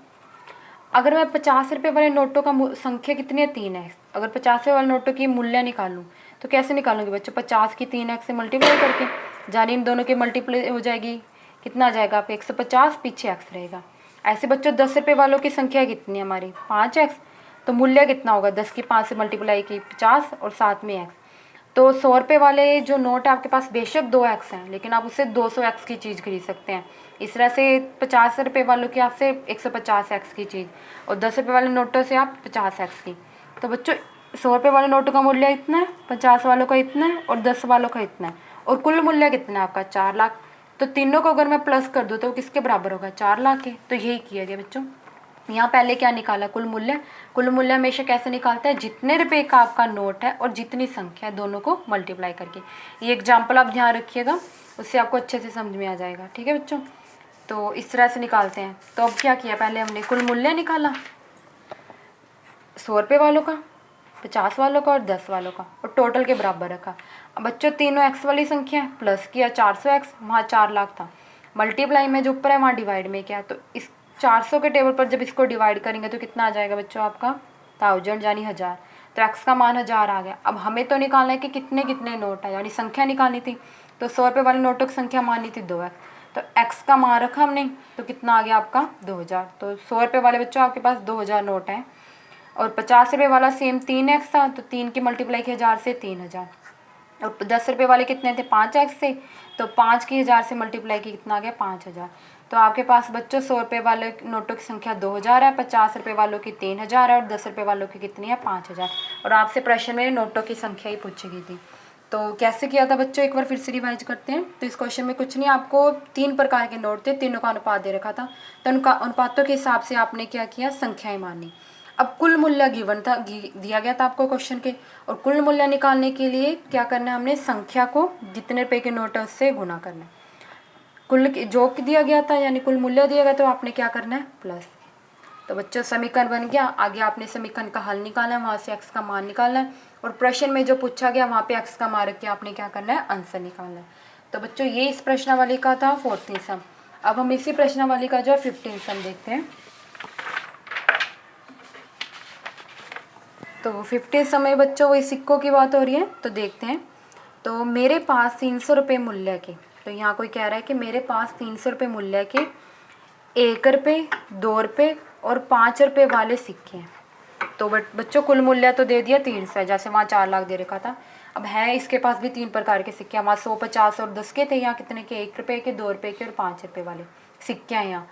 अगर मैं 50 रुपये वाले नोटों का संख्या कितनी है, 3x, अगर 50 रुपये वाले नोटों की मूल्य निकालूँ तो कैसे निकालूंगी बच्चों, 50 की 3x से मल्टीप्लाई करके, यानी इन दोनों की मल्टीप्लाई हो जाएगी, कितना आ जाएगा आप 150, पीछे x रहेगा। ऐसे बच्चों 10 रुपये वालों की संख्या कितनी है हमारी, 5x, तो मूल्य कितना होगा, 10 की 5 से मल्टीप्लाई की 50 और साथ में x। तो 100 रुपये वाले जो नोट है आपके पास बेशक 2x हैं, लेकिन आप उससे 200x की चीज़ खरीद सकते हैं। इस तरह से 50 रुपये वालों की आपसे 150x की चीज़, और 10 रुपये वाले नोटों से आप 50x की। तो बच्चों 100 रुपये वाले नोटों का मूल्य इतना है, 50 वालों का इतना है और 10 वालों का इतना है, और कुल मूल्य कितना है आपका, 4 लाख। तो तीनों को अगर मैं प्लस कर दूँ तो किसके बराबर होगा, 4 लाख के। तो यही किया गया बच्चों। यहाँ पहले क्या निकाला, कुल मूल्य। कुल मूल्य हमेशा कैसे निकालते हैं, जितने रुपए का आपका नोट है और जितनी संख्या है दोनों को मल्टीप्लाई करके। ये एग्जाम्पल आप ध्यान रखिएगा, उससे आपको अच्छे से समझ में आ जाएगा, ठीक है बच्चों। तो इस तरह से निकालते हैं। तो अब क्या किया, पहले हमने कुल मूल्य निकाला 100 रुपये वालों का, 50 वालों का और 10 वालों का, और टोटल के बराबर रखा। अब बच्चों तीनों एक्स वाली संख्या है, प्लस किया 400x, वहाँ 4 लाख था, मल्टीप्लाई में जो ऊपर है वहाँ डिवाइड में किया। तो इस 400 के टेबल पर जब इसको डिवाइड करेंगे तो कितना आ जाएगा बच्चों आपका 1000, यानी 1000। तो x का मान 1000 आ गया। अब हमें तो निकालना है कि कितने कितने नोट है, यानी संख्या निकालनी थी। तो 100 रुपये वाले नोटों की संख्या माननी थी 2x, तो x का मान रखा हमने, तो कितना आ गया आपका 2000। तो 100 रुपये वाले बच्चों आपके पास 2000 नोट हैं, और 50 रुपये वाला सेम 3x था, तो 3 की मल्टीप्लाई की 1000 से 3000, और 10 रुपये वाले कितने थे 5x से, तो 5 की 1000 से मल्टीप्लाई की कितना आ गया 5000। तो आपके पास बच्चों 100 रुपये वाले नोटों की संख्या 2000 है, 50 रुपये वालों की 3000 है, और 10 रुपये वालों की कितनी है 5000। और आपसे प्रश्न में नोटों की संख्या ही पूछी गई थी। तो कैसे किया था बच्चों, एक बार फिर से रिवाइज करते हैं। तो इस क्वेश्चन में कुछ नहीं, आपको 3 प्रकार के नोट थे, तीनों का अनुपात दे रखा था। तो उनका अनुपातों के हिसाब से आपने क्या किया, संख्याएं मानी। अब कुल मूल्य गिवन था, दिया गया था आपको क्वेश्चन के, और कुल मूल्य निकालने के लिए क्या करना है, हमने संख्या को जितने रुपये के नोट है उससे गुना करना है। कुल जो दिया गया था यानी कुल मूल्य दिया गया, तो आपने क्या करना है प्लस। तो तो बच्चों समीकरण बन गया। आगे आपने समीकरण का हल निकालना है, वहाँ से x का मान निकालना है, और प्रश्न में जो पूछा गया वहाँ पे x का मान रख के आपने क्या करना है, आंसर निकालना है। तो बच्चों ये इस प्रश्नावली का था 14 सम। अब हम इसी प्रश्नावली का जो 15 सम देखते हैं। तो 15 सम में बच्चों वही सिक्कों की बात हो रही है, तो देखते हैं। तो मेरे पास 300 रुपये मूल्य के, तो यहाँ कोई कह रहा है कि मेरे पास 300 रुपये मूल्य के 1 रुपये, 2 रुपये और 5 रुपये वाले सिक्के हैं। तो बच्चों कुल मूल्य तो दे दिया 300 है, जैसे वहाँ 4 लाख दे रखा था। अब है इसके पास भी 3 प्रकार के सिक्के, वहाँ 100, 50 और 10 के थे। यहाँ कितने के, 1 रुपये के, 2 रुपये के और 5 रुपये वाले सिक्के हैं यहाँ।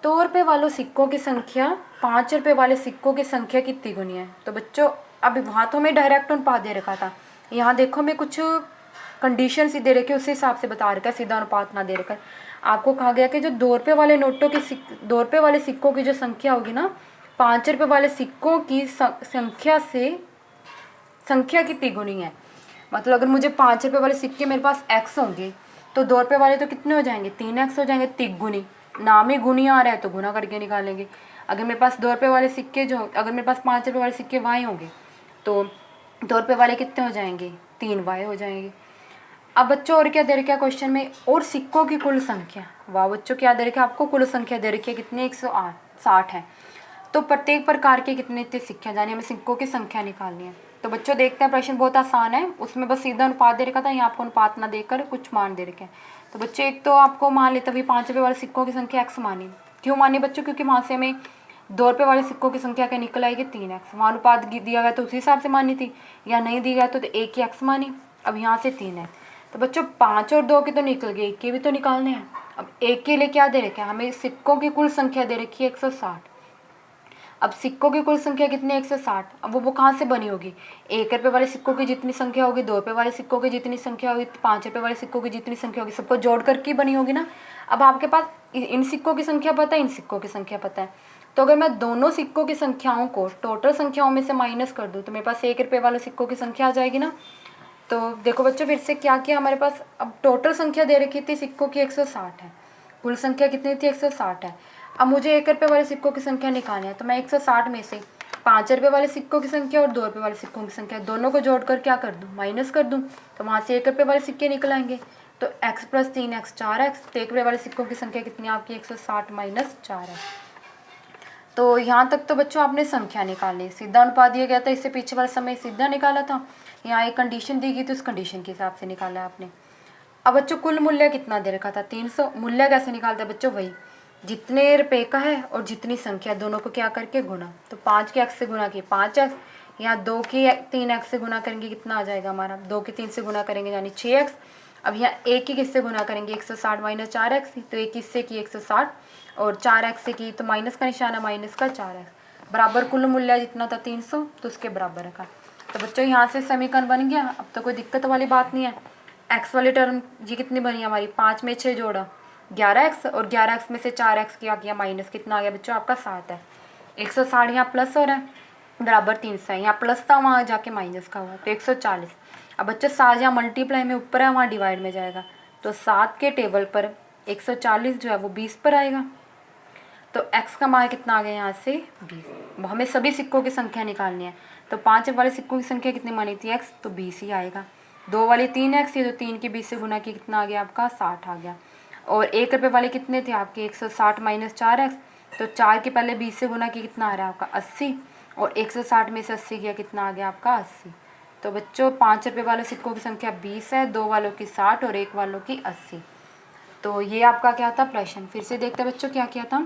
2 रुपये वालों सिक्कों की संख्या 5 रुपये वाले सिक्कों की संख्या कितनी गुनी है। तो बच्चों अब वहाँ तो हमें डायरेक्ट अनुपात दे रखा था, यहाँ देखो हमें कुछ कंडीशन सी दे रखी है, उस हिसाब से बता रखा है, सीधा अनुपात ना दे रखा है। आपको कहा गया कि जो 2 रुपये वाले नोटों की 2 रुपये वाले सिक्कों की जो संख्या होगी ना, 5 रुपये वाले सिक्कों की संख्या से संख्या कितनी गुनी है। मतलब अगर मुझे 5 रुपये वाले सिक्के मेरे पास x होंगे, तो 2 रुपये वाले तो कितने हो जाएंगे, 3x हो जाएंगे, तिगुनी। नाम ही गुनी आ रहा है तो गुना करके निकालेंगे। अगर मेरे पास 2 रुपये वाले सिक्के जो, अगर मेरे पास 5 रुपये वाले सिक्के y होंगे, तो 2 रुपये वाले कितने हो जाएंगे, 3y हो जाएंगे। अब बच्चों और क्या दे रखा है क्वेश्चन में, और सिक्कों की कुल संख्या। वाह बच्चों क्या दे रखा है आपको, कुल संख्या दे रखी है कितनी, 160 है। तो प्रत्येक प्रकार के कितने इतने सिक्के, यानी हमें सिक्कों की संख्या निकालनी है। तो बच्चों देखते हैं, प्रश्न बहुत आसान है, उसमें बस सीधा अनुपात दे रखा था, यहाँ आपको अनुपात ना देकर कुछ मान दे रखे हैं। तो बच्चों एक तो आपको मान लेते हुए 5 रुपये वाले सिक्कों की संख्या x मानी। क्यों मानी बच्चों, क्योंकि वहाँ से हमें 2 रुपये वाले सिक्कों की संख्या क्या निकल आएगी, 3x। वहाँ अनुपात दिया गया तो उसी हिसाब से मानी थी, या नहीं दिया गया तो एक ही x मानी। अब यहाँ से 3x। तो बच्चों 5 और 2 के तो निकल गए, 1 के भी तो निकालने हैं। अब 1 के लिए क्या दे रखे हैं, हमें सिक्कों की कुल संख्या दे रखी है 160। अब सिक्कों की कुल संख्या कितनी है, 160। अब वो कहाँ से बनी होगी, 1 रुपये वाले सिक्कों की जितनी संख्या होगी, 2 रुपये वाले सिक्कों की जितनी संख्या होगी, 5 रुपये वाले सिक्कों की जितनी संख्या होगी, सबको जोड़ करके बनी होगी ना। अब आपके पास इन सिक्कों की संख्या पता है, इन सिक्कों की संख्या पता है, तो अगर मैं दोनों सिक्कों की संख्याओं को टोटल संख्याओं में से माइनस कर दूँ तो मेरे पास 1 रुपये वाले सिक्कों की संख्या आ जाएगी ना। तो देखो बच्चों फिर से क्या किया, हमारे पास अब टोटल संख्या दे रखी थी सिक्कों की 160 है, कुल संख्या कितनी थी, 160 है। अब मुझे 1 रुपये वाले सिक्कों की संख्या निकालनी है, तो मैं 160 में से 5 रुपये वाले सिक्कों की संख्या और 2 रुपये वाले सिक्कों की संख्या दोनों को जोड़कर क्या कर दूँ, माइनस कर दूँ। तो वहाँ से 1 रुपये वाले सिक्के निकल आएंगे, तो x + 3x 4x। तो 1 रुपये वाले सिक्कों की संख्या कितनी है आपकी, 160 - 4x। तो यहाँ तक तो बच्चों आपने संख्या निकाली, सीधा अनुपात दिया गया था, इससे पीछे वाले समय सीधा निकाला था। यहाँ एक कंडीशन दी गई तो उस कंडीशन के हिसाब से निकाला है आपने। अब बच्चों कुल मूल्य कितना दे रखा था, 300। मूल्य कैसे निकालते हैं बच्चों, वही जितने रुपये का है और जितनी संख्या दोनों को क्या करके गुना। तो 5 के x से गुना किए 5x, यहाँ 2 के 3x से गुना करेंगे कितना आ जाएगा हमारा, 2 के 3 से गुना करेंगे यानी 6x। अब यहाँ 1 की किससे गुना करेंगे, 160 - 4x। तो 1 किससे की 160 और 4x से की, तो माइनस का निशान है, माइनस का 4x बराबर कुल मूल्य जितना था 300, तो उसके बराबर रखा। तो बच्चों यहाँ से समीकरण बन गया। अब तो कोई दिक्कत वाली बात नहीं है। x वाली टर्म ये कितनी बनी हमारी, 5 में 6 जोड़ा 11x, और 11x में से 4x किया माइनस, कितना आ गया बच्चों आपका 7 है। 160 यहाँ प्लस हो रहा है बराबर 300 है, यहाँ प्लस था वहाँ जाके माइनस का हुआ, तो 140। अब बच्चों 7 यहाँ मल्टीप्लाई में ऊपर है, वहाँ डिवाइड में जाएगा, तो 7 के टेबल पर 140 जो है वो 20 पर आएगा। तो x का मान कितना आ गया यहाँ से 20। हमें सभी सिक्कों की संख्या निकालनी है, तो 5 वाले सिक्कों की संख्या कितनी मानी थी x, तो 20 ही आएगा। 2 वाले 3x, ये तो 3 के 20 से गुना की कितना आ गया आपका 60 आ गया। और 1 रुपये वाले कितने थे आपके 160 - 4x, तो 4 के पहले 20 से गुना की कितना आ रहा है आपका 80, और 160 में से 80 किया कितना आ गया आपका 80। तो बच्चों 5 रुपये वाले सिक्कों की संख्या 20 है, 2 वालों की 60 और 1 वालों की 80। तो ये आपका क्या था प्रश्न। फिर से देखते हैं बच्चों क्या किया था,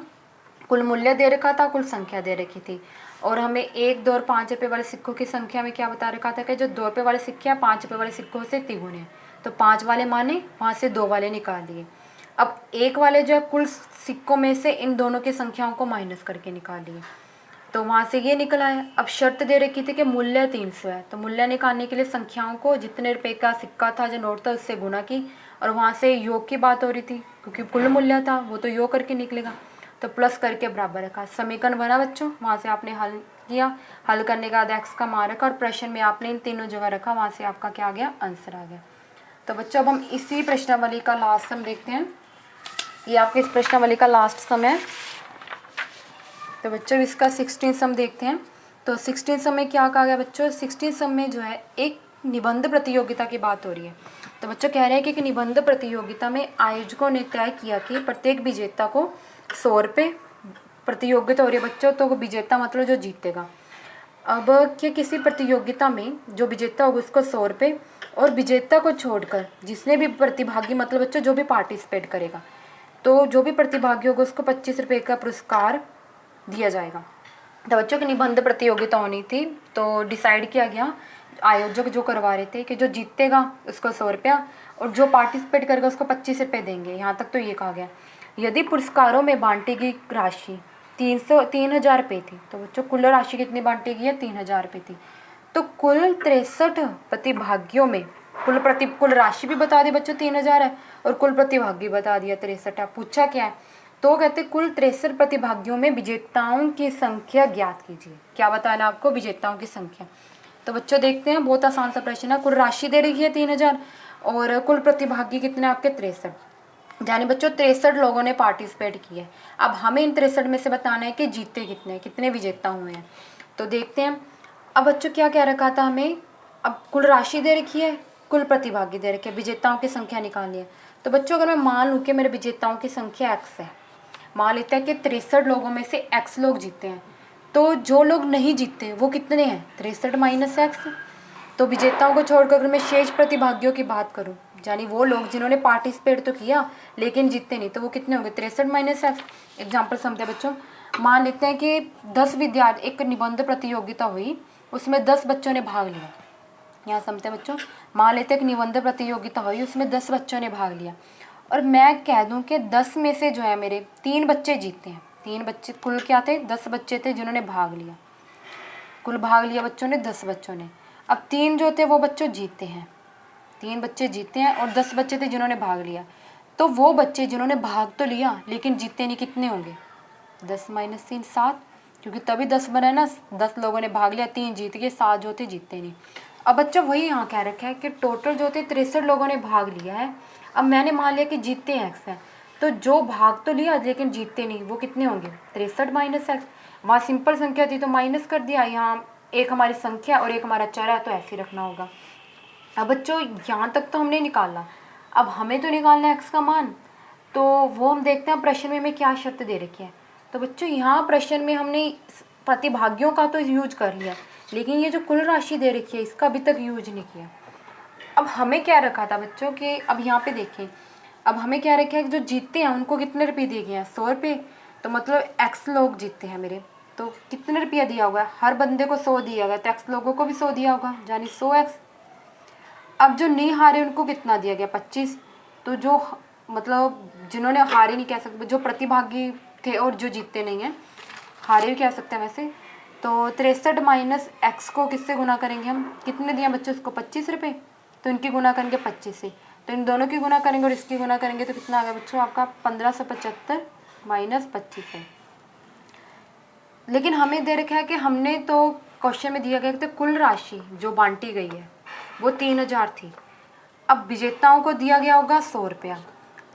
कुल मूल्य दे रखा था, कुल संख्या दे रखी थी, और हमें 1, 2 और 5 रुपये वाले सिक्कों की संख्या में क्या बता रखा था कि जो 2 रुपये वाले सिक्के हैं 5 रुपये वाले सिक्कों से तिगुने हैं, तो 5 वाले माने, वहाँ से 2 वाले निकाल दिए। अब 1 वाले जो है कुल सिक्कों में से इन दोनों की संख्याओं को माइनस करके निकाल लिए, तो वहाँ से ये निकल आया। अब शर्त दे रखी थी कि मूल्य 300 है, तो मूल्य निकालने के लिए संख्याओं को जितने रुपये का सिक्का था जो नोट था उससे गुना की, और वहाँ से योग की बात हो रही थी क्योंकि कुल मूल्य था वो तो योग करके निकलेगा, तो प्लस करके बराबर रखा। समीकरण बना बच्चों, वहाँ से आपने हल किया, हल करने के बाद x का मान रखा और प्रश्न में आपने इन तीनों जगह रखा, वहाँ से आपका क्या आ गया आंसर आ गया। तो बच्चों अब हम इसी प्रश्नावली का लास्ट सम देखते हैं। ये आपके इस प्रश्नावली का लास्ट सम है। तो बच्चों इसका 16 सम देखते हैं। तो 16 सम में क्या कहा गया बच्चों, 16 सम में जो है एक निबंध प्रतियोगिता की बात हो रही है। तो बच्चों कह रहे हैं कि एक निबंध प्रतियोगिता में आयोजकों ने तय किया कि प्रत्येक विजेता को 100 रुपये, प्रतियोगिता हो रही है बच्चों, तो विजेता मतलब जो जीतेगा। अब क्या किसी प्रतियोगिता में जो विजेता होगा उसको 100 रुपये, और विजेता को छोड़कर जिसने भी प्रतिभागी मतलब बच्चों जो भी पार्टिसिपेट करेगा, तो जो भी प्रतिभागी होगा उसको 25 रुपये का पुरस्कार दिया जाएगा। तो बच्चों की निबंध प्रतियोगिता होनी थी, तो डिसाइड किया गया, आयोजक जो करवा रहे थे कि जो जीतेगा उसको 100 रुपया और जो पार्टिसिपेट करेगा उसको 25 रुपये देंगे। यहाँ तक तो ये कहा गया। यदि पुरस्कारों में बांटी गई राशि 3,000 रुपये थी, तो बच्चों कुल राशि कितनी बांटी गई है, 3,000 रुपये थी। तो कुल 63 प्रतिभागियों में कुल राशि भी बता दी बच्चों 3,000 है, और कुल प्रतिभागी बता दिया 63 है। पूछा क्या है, तो कहते कुल 63 प्रतिभागियों में विजेताओं की संख्या ज्ञात कीजिए। क्या बताना आपको, विजेताओं की संख्या। तो बच्चों देखते हैं, बहुत आसान सा प्रश्न है। कुल राशि दे रखी है 3,000 और कुल प्रतिभागी कितने आपके 63, यानी बच्चों 63 लोगों ने पार्टिसिपेट किया है। अब हमें इन 63 में से बताना है कि जीते कितने विजेता हुए हैं। तो देखते हैं। अब बच्चों क्या कह रखा था हमें, अब कुल राशि दे रखी है, कुल प्रतिभागी दे रखे, विजेताओं की संख्या निकालनी है। तो बच्चों अगर मैं मान लूँ कि मेरे विजेताओं की संख्या x है, मान लेते हैं कि 63 लोगों में से x लोग जीते हैं, तो जो लोग नहीं जीते वो कितने हैं, 63 माइनस x। तो विजेताओं को छोड़कर अगर मैं शेष प्रतिभागियों की बात करूं, यानी वो लोग जिन्होंने पार्टिसिपेट तो किया लेकिन जीते नहीं, तो वो कितने होंगे, 63 माइनस x। एग्जाम्पल समझते हैं बच्चों, मान लेते हैं कि 10 विद्यार्थी, एक निबंध प्रतियोगिता हुई, उसमें 10 बच्चों ने भाग लिया। यहाँ समझते हैं बच्चों, मान लेते हैं कि निबंध प्रतियोगिता हुई, उसमें 10 बच्चों ने भाग लिया, और मैं कह दूं कि 10 में से जो है मेरे 3 बच्चे जीते हैं। 3 बच्चे, कुल क्या थे, 10 बच्चे थे जिन्होंने भाग लिया, कुल भाग लिया बच्चों ने 10 बच्चों ने। अब 3 जो थे वो बच्चों जीते हैं, 3 बच्चे जीते हैं, और 10 बच्चे थे जिन्होंने भाग लिया। तो वो बच्चे जिन्होंने भाग तो लिया लेकिन जीते नहीं, कितने होंगे, 10 माइनस 3 7, क्योंकि तभी 10 बना है ना, 10 लोगों ने भाग लिया, 3 जीत गए, 7 जो थे जीते नहीं। अब बच्चों वही यहाँ कह रखा है कि टोटल जो थे 63 लोगों ने भाग लिया है। अब मैंने मान लिया कि जीते हैं x है, तो जो भाग तो लिया लेकिन जीते नहीं वो कितने होंगे, 63 माइनस x। वहाँ सिंपल संख्या थी तो माइनस कर दिया, यहाँ एक हमारी संख्या और एक हमारा चर है तो ऐसे ही रखना होगा। अब बच्चों यहाँ तक तो हमने निकाला, अब हमें तो निकालना है x का मान, तो वो हम देखते हैं प्रश्न में हमें क्या शर्त दे रखी है। तो बच्चों यहाँ प्रश्न में हमने प्रतिभागियों का तो यूज कर लिया, लेकिन ये जो कुल राशि दे रखी है इसका अभी तक यूज नहीं किया। अब हमें क्या रखा था बच्चों कि अब यहाँ पे देखें, अब हमें क्या रखा है कि जो जीतते हैं उनको कितने रुपये दिए गए हैं, 100 रुपये। तो मतलब x लोग जीते हैं मेरे, तो कितने रुपया दिया होगा, हर बंदे को 100 दिया गया, तो x लोगों को भी 100 दिया होगा, यानी 100x। अब जो नहीं हारे उनको कितना दिया गया, 25। तो जो मतलब जिन्होंने हारे नहीं कह सकते, जो प्रतिभागी थे और जो जीतते नहीं हैं, हारे भी कह सकते हैं वैसे। तो 63 माइनस x को किससे गुना करेंगे हम, कितने दिया बच्चों उसको, 25 रुपये, तो इनकी गुना करेंगे 25 से, तो इन दोनों की गुना करेंगे और इसकी गुना करेंगे तो कितना आ गया बच्चों आपका 1575 माइनस 25 है। लेकिन हमें दे रखा है कि हमने तो क्वेश्चन में दिया गया कि कुल राशि जो बांटी गई है वो 3,000 थी। अब विजेताओं को दिया गया होगा 100 रुपया,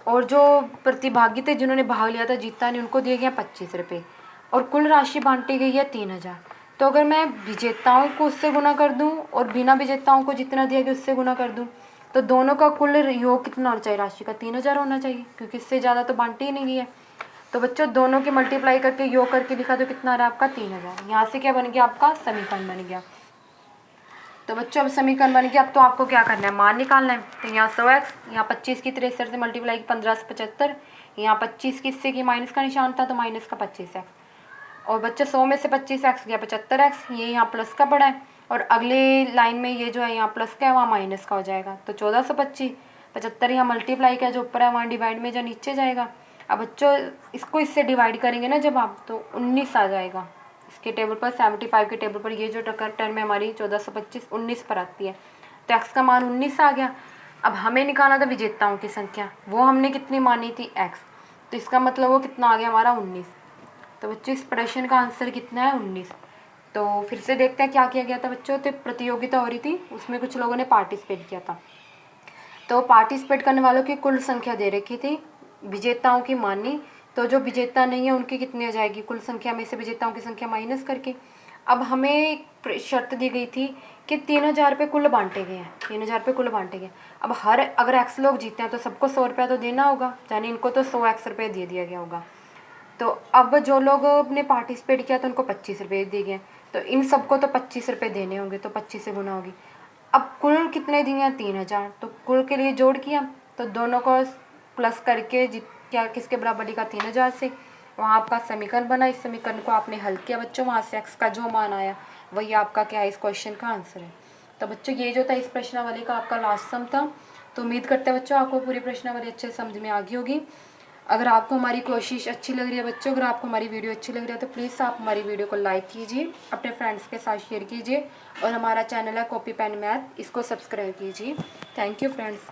और जो प्रतिभागी थे जिन्होंने भाग लिया था जीता नहीं उनको दिए गया 25 रुपये, और कुल राशि बांटी गई है 3,000। तो अगर मैं विजेताओं को उससे गुना कर दूं और बिना विजेताओं को जितना दिया गया उससे गुना कर दूं, तो दोनों का कुल योग कितना होना चाहिए, राशि का 3,000 होना चाहिए, क्योंकि इससे ज़्यादा तो बांटी ही नहीं गई है। तो बच्चों दोनों के मल्टीप्लाई करके योग करके लिखा तो कितना रहा आपका 3,000। यहाँ से क्या बन गया आपका समीकरण बन गया। तो बच्चों अब समीकरण बन गया, अब तो आपको क्या करना है, मान निकालना है। तो यहाँ 100x, यहाँ 25 की 63 से मल्टीप्लाई 15 से 75, यहाँ 25 की इससे की माइनस का निशान था तो माइनस का 25x, और बच्चे 100 में से 25x गया 75x, ये यहाँ प्लस का पड़ा है, और अगले लाइन में ये जो है यहाँ प्लस का है वहाँ माइनस का हो जाएगा, तो 1425, 75 यहाँ मल्टीप्लाई का जो ऊपर है वहाँ डिवाइड में जो नीचे जाएगा। अब बच्चों इसको इससे डिवाइड करेंगे ना जब आप, तो 19 आ जाएगा इसके टेबल पर, 75 के टेबल पर ये जो टर्म है हमारी 1425 19 पर आती है, तो x का मान 19 आ गया। अब हमें निकालना था विजेताओं की संख्या, वो हमने कितनी मानी थी x, तो इसका मतलब वो कितना आ गया हमारा 19। तो बच्चों इस प्रश्न का आंसर कितना है 19। तो फिर से देखते हैं क्या किया गया था बच्चों, तो प्रतियोगिता हो रही थी उसमें कुछ लोगों ने पार्टिसिपेट किया था, तो पार्टिसिपेट करने वालों की कुल संख्या दे रखी थी, विजेताओं की मानी तो जो विजेता नहीं है उनकी कितनी आ जाएगी, कुल संख्या में से विजेताओं की संख्या माइनस करके। अब हमें एक शर्त दी गई थी कि 3000 रुपये कुल बांटे गए हैं, 3000 रुपये कुल बांटे गए। अब अगर एक्स लोग जीते हैं तो सबको 100 रुपया तो देना होगा, यानी इनको तो 100 एक्स रुपये दे दिया गया होगा। तो अब जो लोग ने पार्टिसिपेट किया तो उनको 25 रुपये दिए गए, तो इन सबको तो 25 रुपये देने होंगे, तो 25 से गुना होगी। अब कुल कितने दिए हैं, 3000, तो कुल के लिए जोड़ किया तो दोनों को प्लस करके क्या किसके बराबर लिखा, 3000 से। वहाँ आपका समीकरण बना, इस समीकरण को आपने हल किया बच्चों, वहाँ से एक्स का जो मान आया वही आपका क्या है, इस क्वेश्चन का आंसर है। तो बच्चों ये जो था इस प्रश्नावली का आपका लास्ट सम था। तो उम्मीद करते हैं बच्चों आपको पूरी प्रश्नावली अच्छे से समझ में आ गई होगी। अगर आपको हमारी कोशिश अच्छी लग रही है बच्चों, अगर आपको हमारी वीडियो अच्छी लग रही है तो प्लीज़ आप हमारी वीडियो को लाइक कीजिए, अपने फ्रेंड्स के साथ शेयर कीजिए, और हमारा चैनल है कॉपी पेन मैथ, इसको सब्सक्राइब कीजिए। Thank you friends.